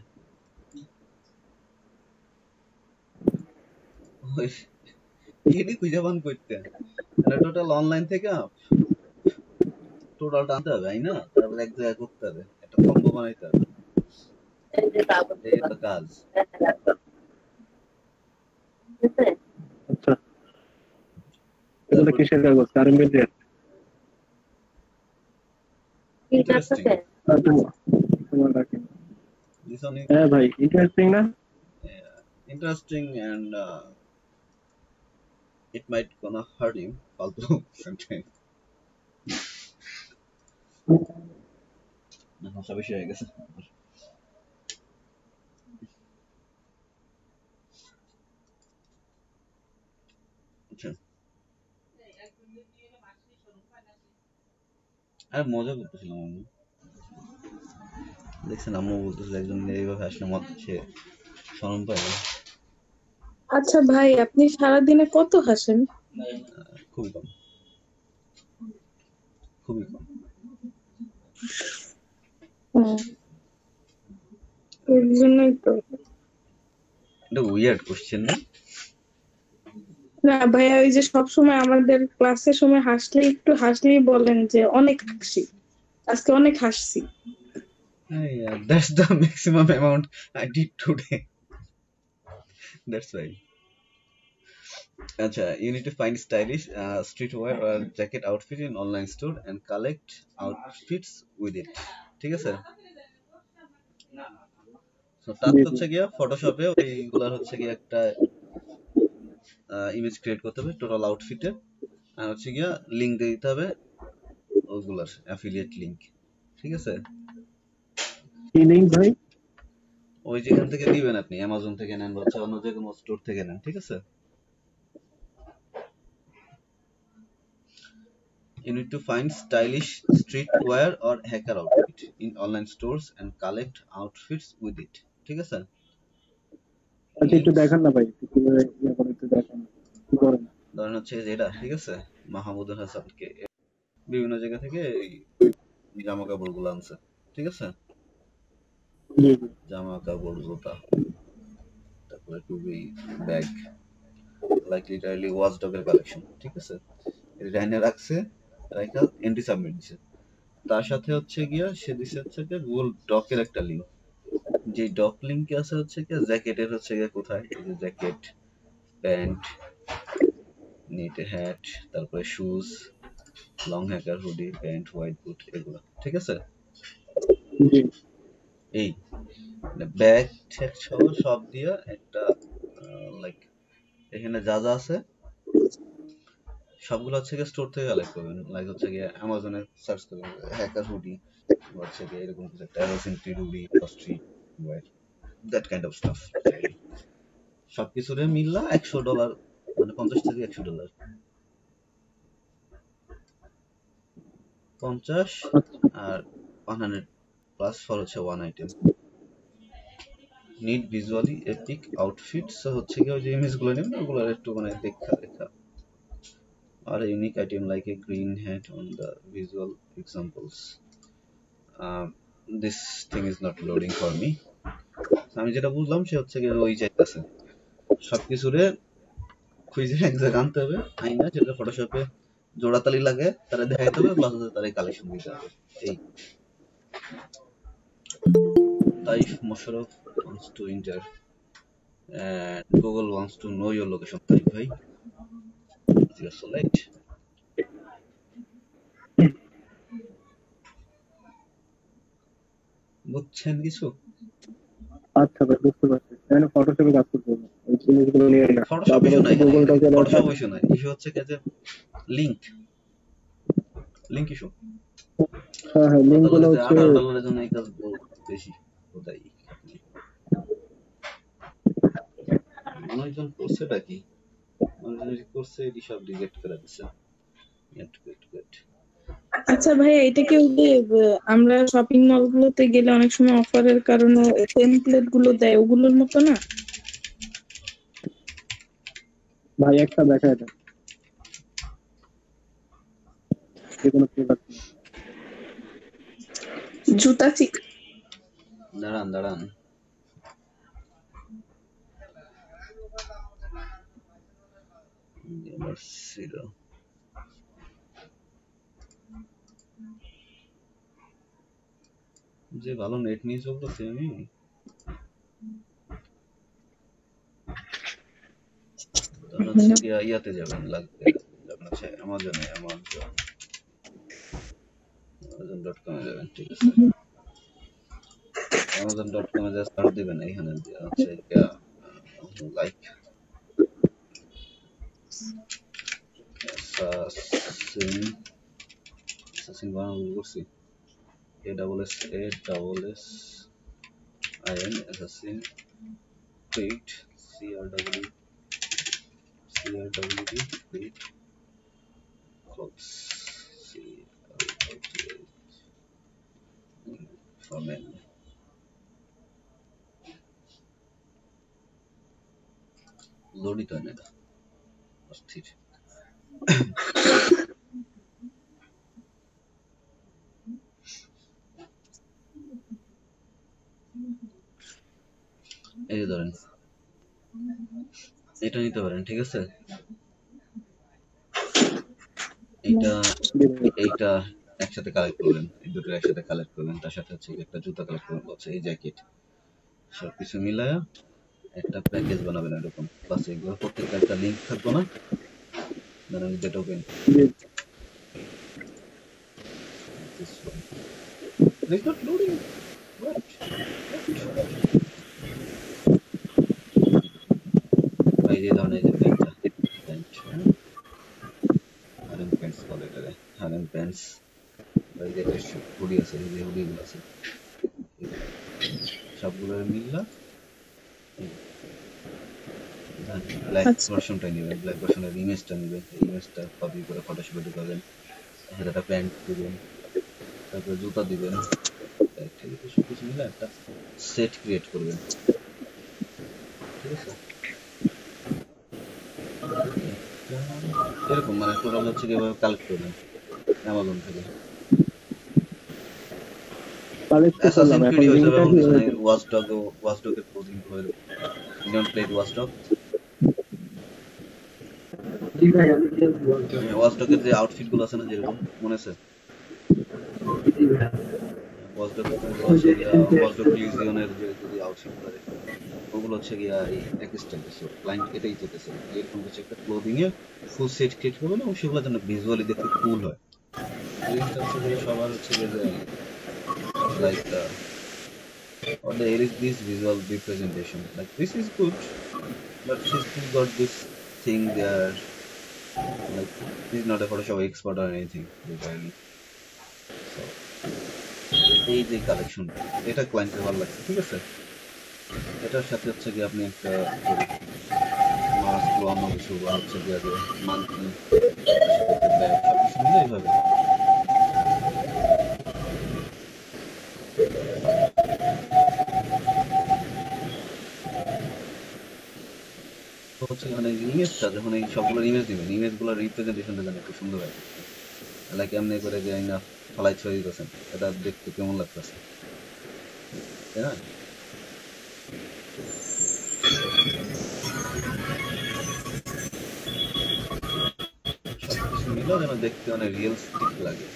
ওই এডি খুঁজে পান করতে, এটা টোটাল অনলাইন থেকে টোটালটা আনতে হবে, তাই না? তারপরে এক জায়গায় করতে হবে, একটা কম্বো বানাইতে হবে। এই একটা কাজ। আচ্ছা, এগুলো কিসের কাগজ? Current rate? ইন্টারেস্টিং। তোমার রাখেন। দিস অন হ্যাঁ ভাই, ইন্টারেস্টিং না? interesting and it might gonna hurt him ফালতু sometimes। না সমস্যা বেশি হয়ে গেছে। আচ্ছা, আরে মজা করতেছিলাম আমি। দেখছেন আম্মু বলতেছিল একজন এইভাবে আসলে মদ খেয়ে শরম পায় না। আচ্ছা ভাই, আপনি সারাদিনে কত হাসেন? খুবই কম, খুবই কম। এর জন্যই তো। এটা উইয়ার্ড কোশ্চেন না? না ভাইয়া, ওই যে সবসময় আমাদের ক্লাসের সময় একটু হাসলেই বলেন যে অনেক হাসি, আজকে অনেক হাসছি। Yeah, that's the maximum amount I did today. That's why. Acha, you need to find stylish streetwear or jacket outfit in online store and collect outfits with it. ঠিক আছে? So টাস্ক হচ্ছে গিয়া ফটোশপে ওইগুলার হচ্ছে গিয়া একটা ইমেজ ক্রিয়েট করতে হবে total আউটফিটের, আর হচ্ছে গিয়া লিংক দিয়ে দিতে হবে ওইগুলার অ্যাফিলিয়েট লিংক। ঠিক আছে? কি লিংক ভাই? ওই যেখান থেকে দিবেন আপনি, অ্যামাজন থেকে নেন বা হচ্ছে অন্য যে কোনো স্টোর থেকে নেন। ঠিক আছে? You need to find stylish streetwear or hacker outfit in online stores and collect outfits with it. ঠিক আছে? আচ্ছা একটু দেখান না ভাই, কিভাবে ইয়ে করে একটু দেখান কি করেন। ধরেন হচ্ছে যে এটা, ঠিক আছে, মাহমুদুল হাসানকে বিভিন্ন জায়গা থেকে এই জামা কাপড় গুলো আনছে। ঠিক আছে? জি জি। জামা কাপড়, জুতা, তারপরে টুপি, ব্যাগ, লাইক লিটারালি ওয়াচ ডগের কালেকশন। ঠিক আছে? রাইনা রাখছে, রাইকা এন্ট্রি সাবমিট দিছে। তার সাথে হচ্ছে গিয়া সে দিছে হচ্ছে গিয়া গুগল ডকের একটা লিংক। যে ডক লিংকে আছে হচ্ছে গিয়া জ্যাকেটের হচ্ছে গিয়া কোথায়, এই যে জ্যাকেট, প্যান্ট, নিট হ্যাট, তারপরে shoes, long hacker, hoodie, pant, white boot, এগুলো। ঠিক আছে? জি এই ব্যাগ ঠ্যাগ সহ সব দিয়া একটা লাইক এখানে যা যা আছে সবগুলো হচ্ছে গিয়ে স্টোর থেকে কালেক্ট করবেন। লাইক হচ্ছে গিয়ে অ্যামাজনে সার্চ করবেন হ্যাকার হুডি, হচ্ছে গিয়ে এরকম কিছু একটা অ্যারোসিনটি হুডি, কস্ট্রি wear, that kind of stuff. সবকিছুরে মিললা $100, মানে 50 থেকে $100। 50 আর 100 প্লাস ফর হচ্ছে one item. Need visually epic outfit, so হচ্ছে কি ওই যে ইমেজগুলো নেবেন ওগুলো একটু মানে দেখা আর unique item like a green hat on the visual examples. This thing is not loading for me. আমি যেটা বুঝলাম সে হচ্ছে কি ওই চাইতেছে সবকিছুরে খুঁজে এক জায়গায় আনতে হবে, আইনা যেটা ফটোশপে জোড়াতালি লাগে তারা দেখাইতে হবে, প্লাস তারা কালেকশন দিতে হবে। এই Taif Musharraf wants to enter and Google wants to know your location. Taif bhai, you're so late. বুঝছেন কিছু? আচ্ছা ভাই, বুঝতে পারছি। এখানে ফটোশপে কাজ করতে হবে, এই জিনিসগুলো নিয়ে না। ফটোশপ তারপরে ইস্যু নাই, গুগল ডকে ফটোশপ ইস্যু নাই, ইস্যু হচ্ছে যে লিংক ইস্যু। হ্যাঁ হ্যাঁ, লিঙ্কগুলো হচ্ছে $18 জন্য এই কাজ বেশি কোথায় অনেকজন করছে, এটা কি অনেকজন করছে, এটি সব রিজেক্ট করে দিচ্ছে। আচ্ছা ভাই, এটা কি ওই যে আমরা শপিং মল গুলোতে গেলে অনেক সময় অফারের কারণে টেমপ্লেট গুলো দেয়, ওগুলোর মতো না? ভাই একটা দেখা এটা যেকোনো প্রোডাক্ট জুতা চিক দাঁড়ান যে ভালো নেট নিয়ে চলতেছে, আমি ইয়াতে যাবেন, লাগবে হচ্ছে Amazon.com-এ যাবেন, ঠিক আছে? Amazon.com-এ যা সার্চ দিবেন এখানে হচ্ছে লাইক assassin বানানো করছি, ASSASSIN assassin creed CRWD creed clothes for men. লোডিত হয় না, এটা অস্থির। এই ধরেন এটা নিতে পারেন, ঠিক আছে? এইটা একসাথে কালেক্ট করবেন, এই দুটো একসাথে কালেক্ট করবেন, তার সাথে হচ্ছে একটা জুতা কালেক্ট করবেন, হচ্ছে এই জ্যাকেট, সবকিছু মিলায়া একটা প্যাকেজ বানাবেন এরকম। প্লাস এগুলো প্রত্যেকটা একটা লিংক থাকবো না, ধরেন যেটা open It's not loading. What? ভাই এই ধরনের যে প্যান্ট হারেন প্যান্টস বলে এটারে, হারেন প্যান্টস। ভাই যে হুডি আছে, এই যে হুডিগুলো আছে সবগুলো মিললা ব্ল্যাক ভার্সনটা নেবেন, ব্ল্যাক ভার্সনের ইমেজটা নেবেন, এই ইমেজটা কপি করে ফটোশপে ঢুকাবেন, একটা প্যান্ট দিবেন, তারপরে জুতা দিবেন, সবকিছু মিলে একটা সেট ক্রিয়েট করবেন, ঠিক আছে? এরকম মানে টোটাল হচ্ছে কিভাবে কালেক্ট করবেন অ্যামাজন থেকে। অ্যাসাসিন ক্রিড হয়ে যাবে এবং ওয়াচডগের ক্লোজিং হয়ে যাবে। You don't play watchdog? ওয়াচডগের যে আউটফিট গুলো আছে না, যেরকম মনে আছে ওয়াচডগ লিজিয়নের যে আউটফিট গুলো ওগুলো হচ্ছে গিয়া এই এক স্টাইলে, সো ক্লায়েন্ট এটাই চেয়েছে এরকম কিছু একটা ক্লোদিং এর ফুল সেট ক্রিয়েট করবে না, এবং সেগুলো যেন ভিজুয়ালি দেখতে কুল হয়। জিনিসটা হচ্ছে যে সবার হচ্ছে যে like or there is this visual representation, like this is good but she still got this thing there, like this is not a Photoshop expert or anything really. So এই যে কালেকশন এটা ক্লায়েন্টের ভালো লাগছে, ঠিক আছে? এটার সাথে হচ্ছে কি আপনি একটা মাস্ক বা অন্য কিছু বা হচ্ছে কি আছে মান্থলি সবকিছু মিলে এইভাবে মানে ইমেজটা যখন এই সবগুলোর ইমেজ দিবেন, ইমেজগুলোর রিপ্রেজেন্টেশনটা যেন একটু সুন্দর হয়, লাইক এমনি করে যে না ফলাই ছড়িয়ে দিতেছেন, এটা দেখতে কেমন লাগতেছে, তাই না? সবকিছু মিলেও যেন দেখতে অনেক রিয়েলিস্টিক লাগে।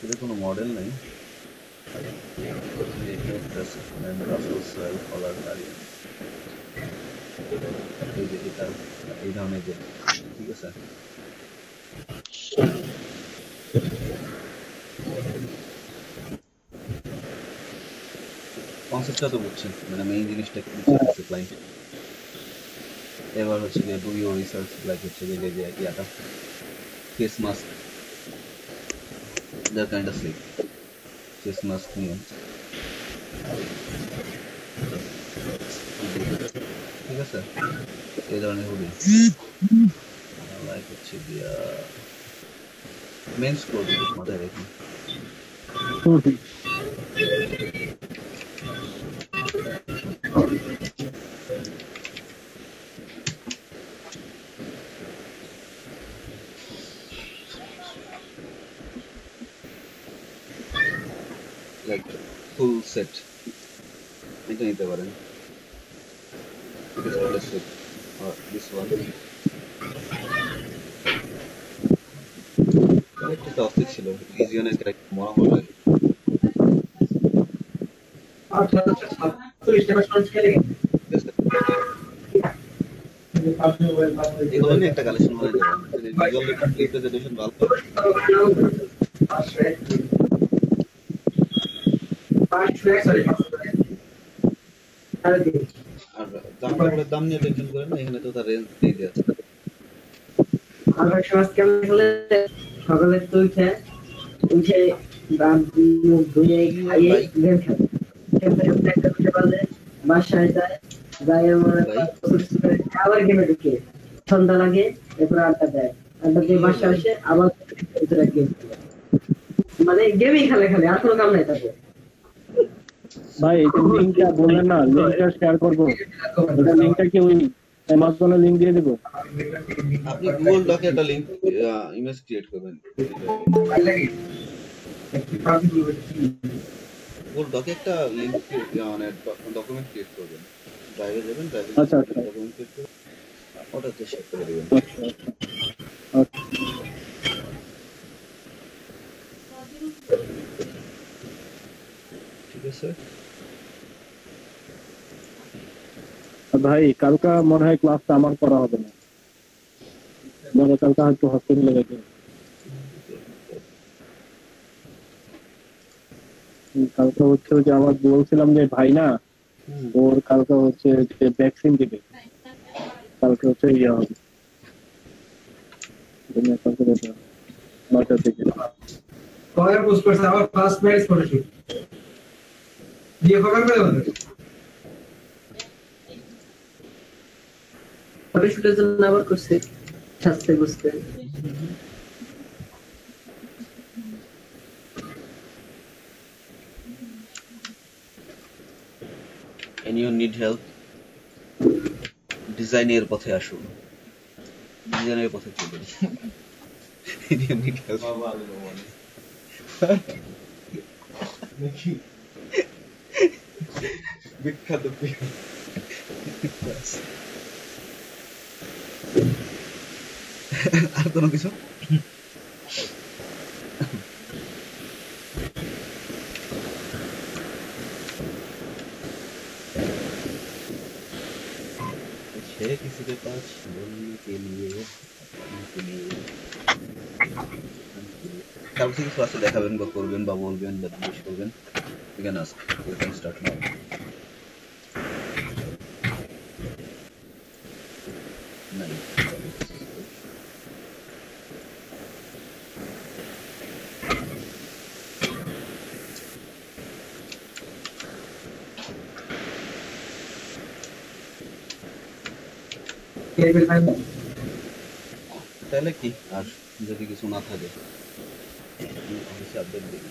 এটা কোনো মডেল নেই, এই যে এটা এই ধরনের যে, ঠিক আছে। কনসেপ্টটা তো বুঝছেন, মানে মেইন জিনিসটা কি বুঝছে ক্লায়েন্ট। এবার হচ্ছে যে ডু ইউর রিসার্চ, লাইক হচ্ছে যে যে ইয়াটা face mask, that kind of sleep face mask নিয়ে, ঠিক আছে। এই ধরনের হুডি লাইক হচ্ছে গিয়া মেন্স ক্লোথিং মাথায় রেখে, লাইক ফুল সেট এটা নিতে পারেন। দিস ওয়ান ক্যারেক্টারটা অস্থির ছিল, লিজিয়নের ক্যারেক্টার মরা মরা লাগে। এগুলো নিয়ে একটা কালেকশন হয়ে যাবে, ভিজুয়াল রিপ্রেজেন্টেশন ভালো। আর জামাকাপড়ের দাম নিয়ে টেনশন করেন না, এখানে তো তার রেঞ্জ দিয়ে দেওয়া আছে। সকালে তো উঠে বাসায় যায়, আবার গেমে ঢুকে সন্ধ্যা লাগে, এরপর আড্ডা দেয়, আড্ডা দিয়ে বাসায় আসে আবার গেম, মানে গেমই খেলে খালি, আর কোনো কাম নাই তাদের। ভাই এই লিংকটা বললেন না, লিংকটা শেয়ার করবো, এটা লিংকটা কি ওই অ্যামাজনে লিংক দিয়ে দেবো? আপনি গুগল ডকে একটা লিংক ইমেজ ক্রিয়েট করবেন, গুগল ডকে একটা লিংক মানে ডকুমেন্ট ক্রিয়েট করবেন, ড্রাইভে যাবেন, ড্রাইভে আচ্ছা আচ্ছা ডকুমেন্ট ক্রিয়েট করবেন, ওটাতে শেয়ার করে দিবেন। আচ্ছা। ঠিক আছে ভাই কালকা মনে হয় ক্লাসটা আমার করা হবে না, মনে কালকা হয়তো হসপিটালে গেছে। কালকে হচ্ছে যে আমার বলছিলাম যে ভাই না ওর কালকে হচ্ছে যে ভ্যাকসিন দিবে, কালকে হচ্ছে ইয়ে হবে কালকে 9টার দিকে। কয়বার পোস্ট করছে আবার ফার্স্ট ম্যারেজ ফটোশুট দিয়ে খবর পেলে বলে ফটোশুটের জন্য আবার করছে সাজতে বসতে। anyone need help, ডিজাইনের পথে আসুন, ডিজাইনের পথে চলুন। anyone need help, বিখ্যাত আর কোনো কিছু है किसी के पास बोलने के लिए কারো কিছু আছে দেখাবেন বা করবেন বা বলবেন বা জিজ্ঞেস করবেন, you can ask, we can start now. তাহলে কি আর যদি কিছু না থাকে অফিসে আপডেট দিই।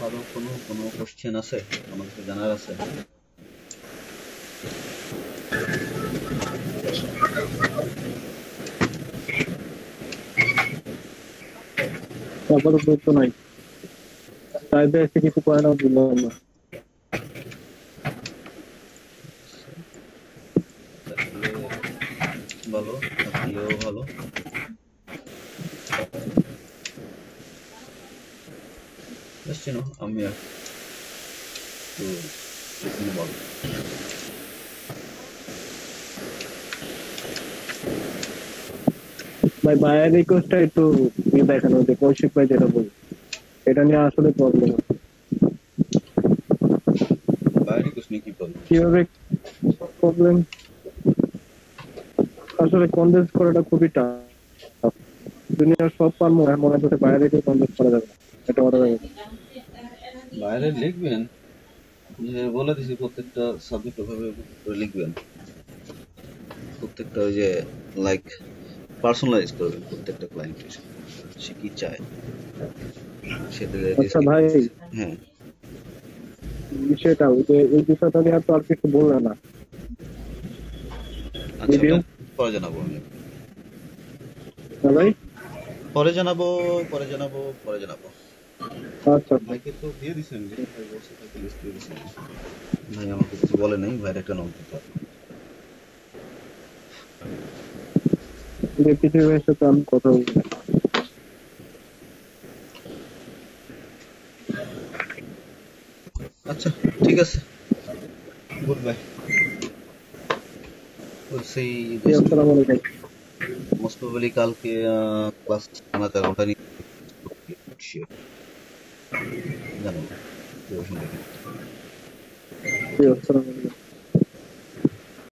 আরো কোনো কোশ্চেন আছে আমার কাছে জানার আছে? তারপরে তো নাই তাইতে এসে কিছু করে না বললাম না। থাকলে ভালো, থাকলেও ভালো। Just I'm here to listen about it. ভাই বাইরের রিকোয়েস্টটা একটু দেখানো যে কৌশিক ভাই যেটা বলি এটা নিয়ে আসলে প্রবলেম বাইরে कुछ नहीं की प्रॉब्लम। কিভাবে প্রবলেম আসলে কনডেন্স করাটা খুবই টাফ। দুনিয়ার সব পারবো মনে হচ্ছে বাইরে থেকে কনডেন্স করা যাবে না, এটা অর্ডার হবে। বাইরে লিখবেন যে বলে দিছি প্রত্যেকটা সাবজেক্ট ওভাবে লিখবেন, প্রত্যেকটা ওই যে লাইক পার্সোনালাইজ করবেন প্রত্যেকটা ক্লায়েন্টের, সে কি চায় সেটা। আচ্ছা ভাই, হ্যাঁ বিষয়টা ওই যে এই বিষয়টা নিয়ে তো আর কিছু বললেন না। আচ্ছা Review? পরে জানাবো আমি, হ্যাঁ ভাই, পরে জানাবো পরে জানাবো পরে জানাবো। আচ্ছা ভাইকে তো দিয়ে দিছেন যে ভাই বসে থাকে লিস্ট দিয়ে দিছেন, ভাই আমাকে কিছু বলে নাই, ভাইয়ের একটা নাম দিতে হবে। ডেপুটি ভাইয়ের সাথে আমি কথা বলবো। আচ্ছা ঠিক আছে, good bye. We'll see you guys. আসসালামু আলাইকুম। Most probably কালকে ক্লাস আনাতে ওটা নিয়ে শিওর জানাবো। আসসালামু আলাইকুম।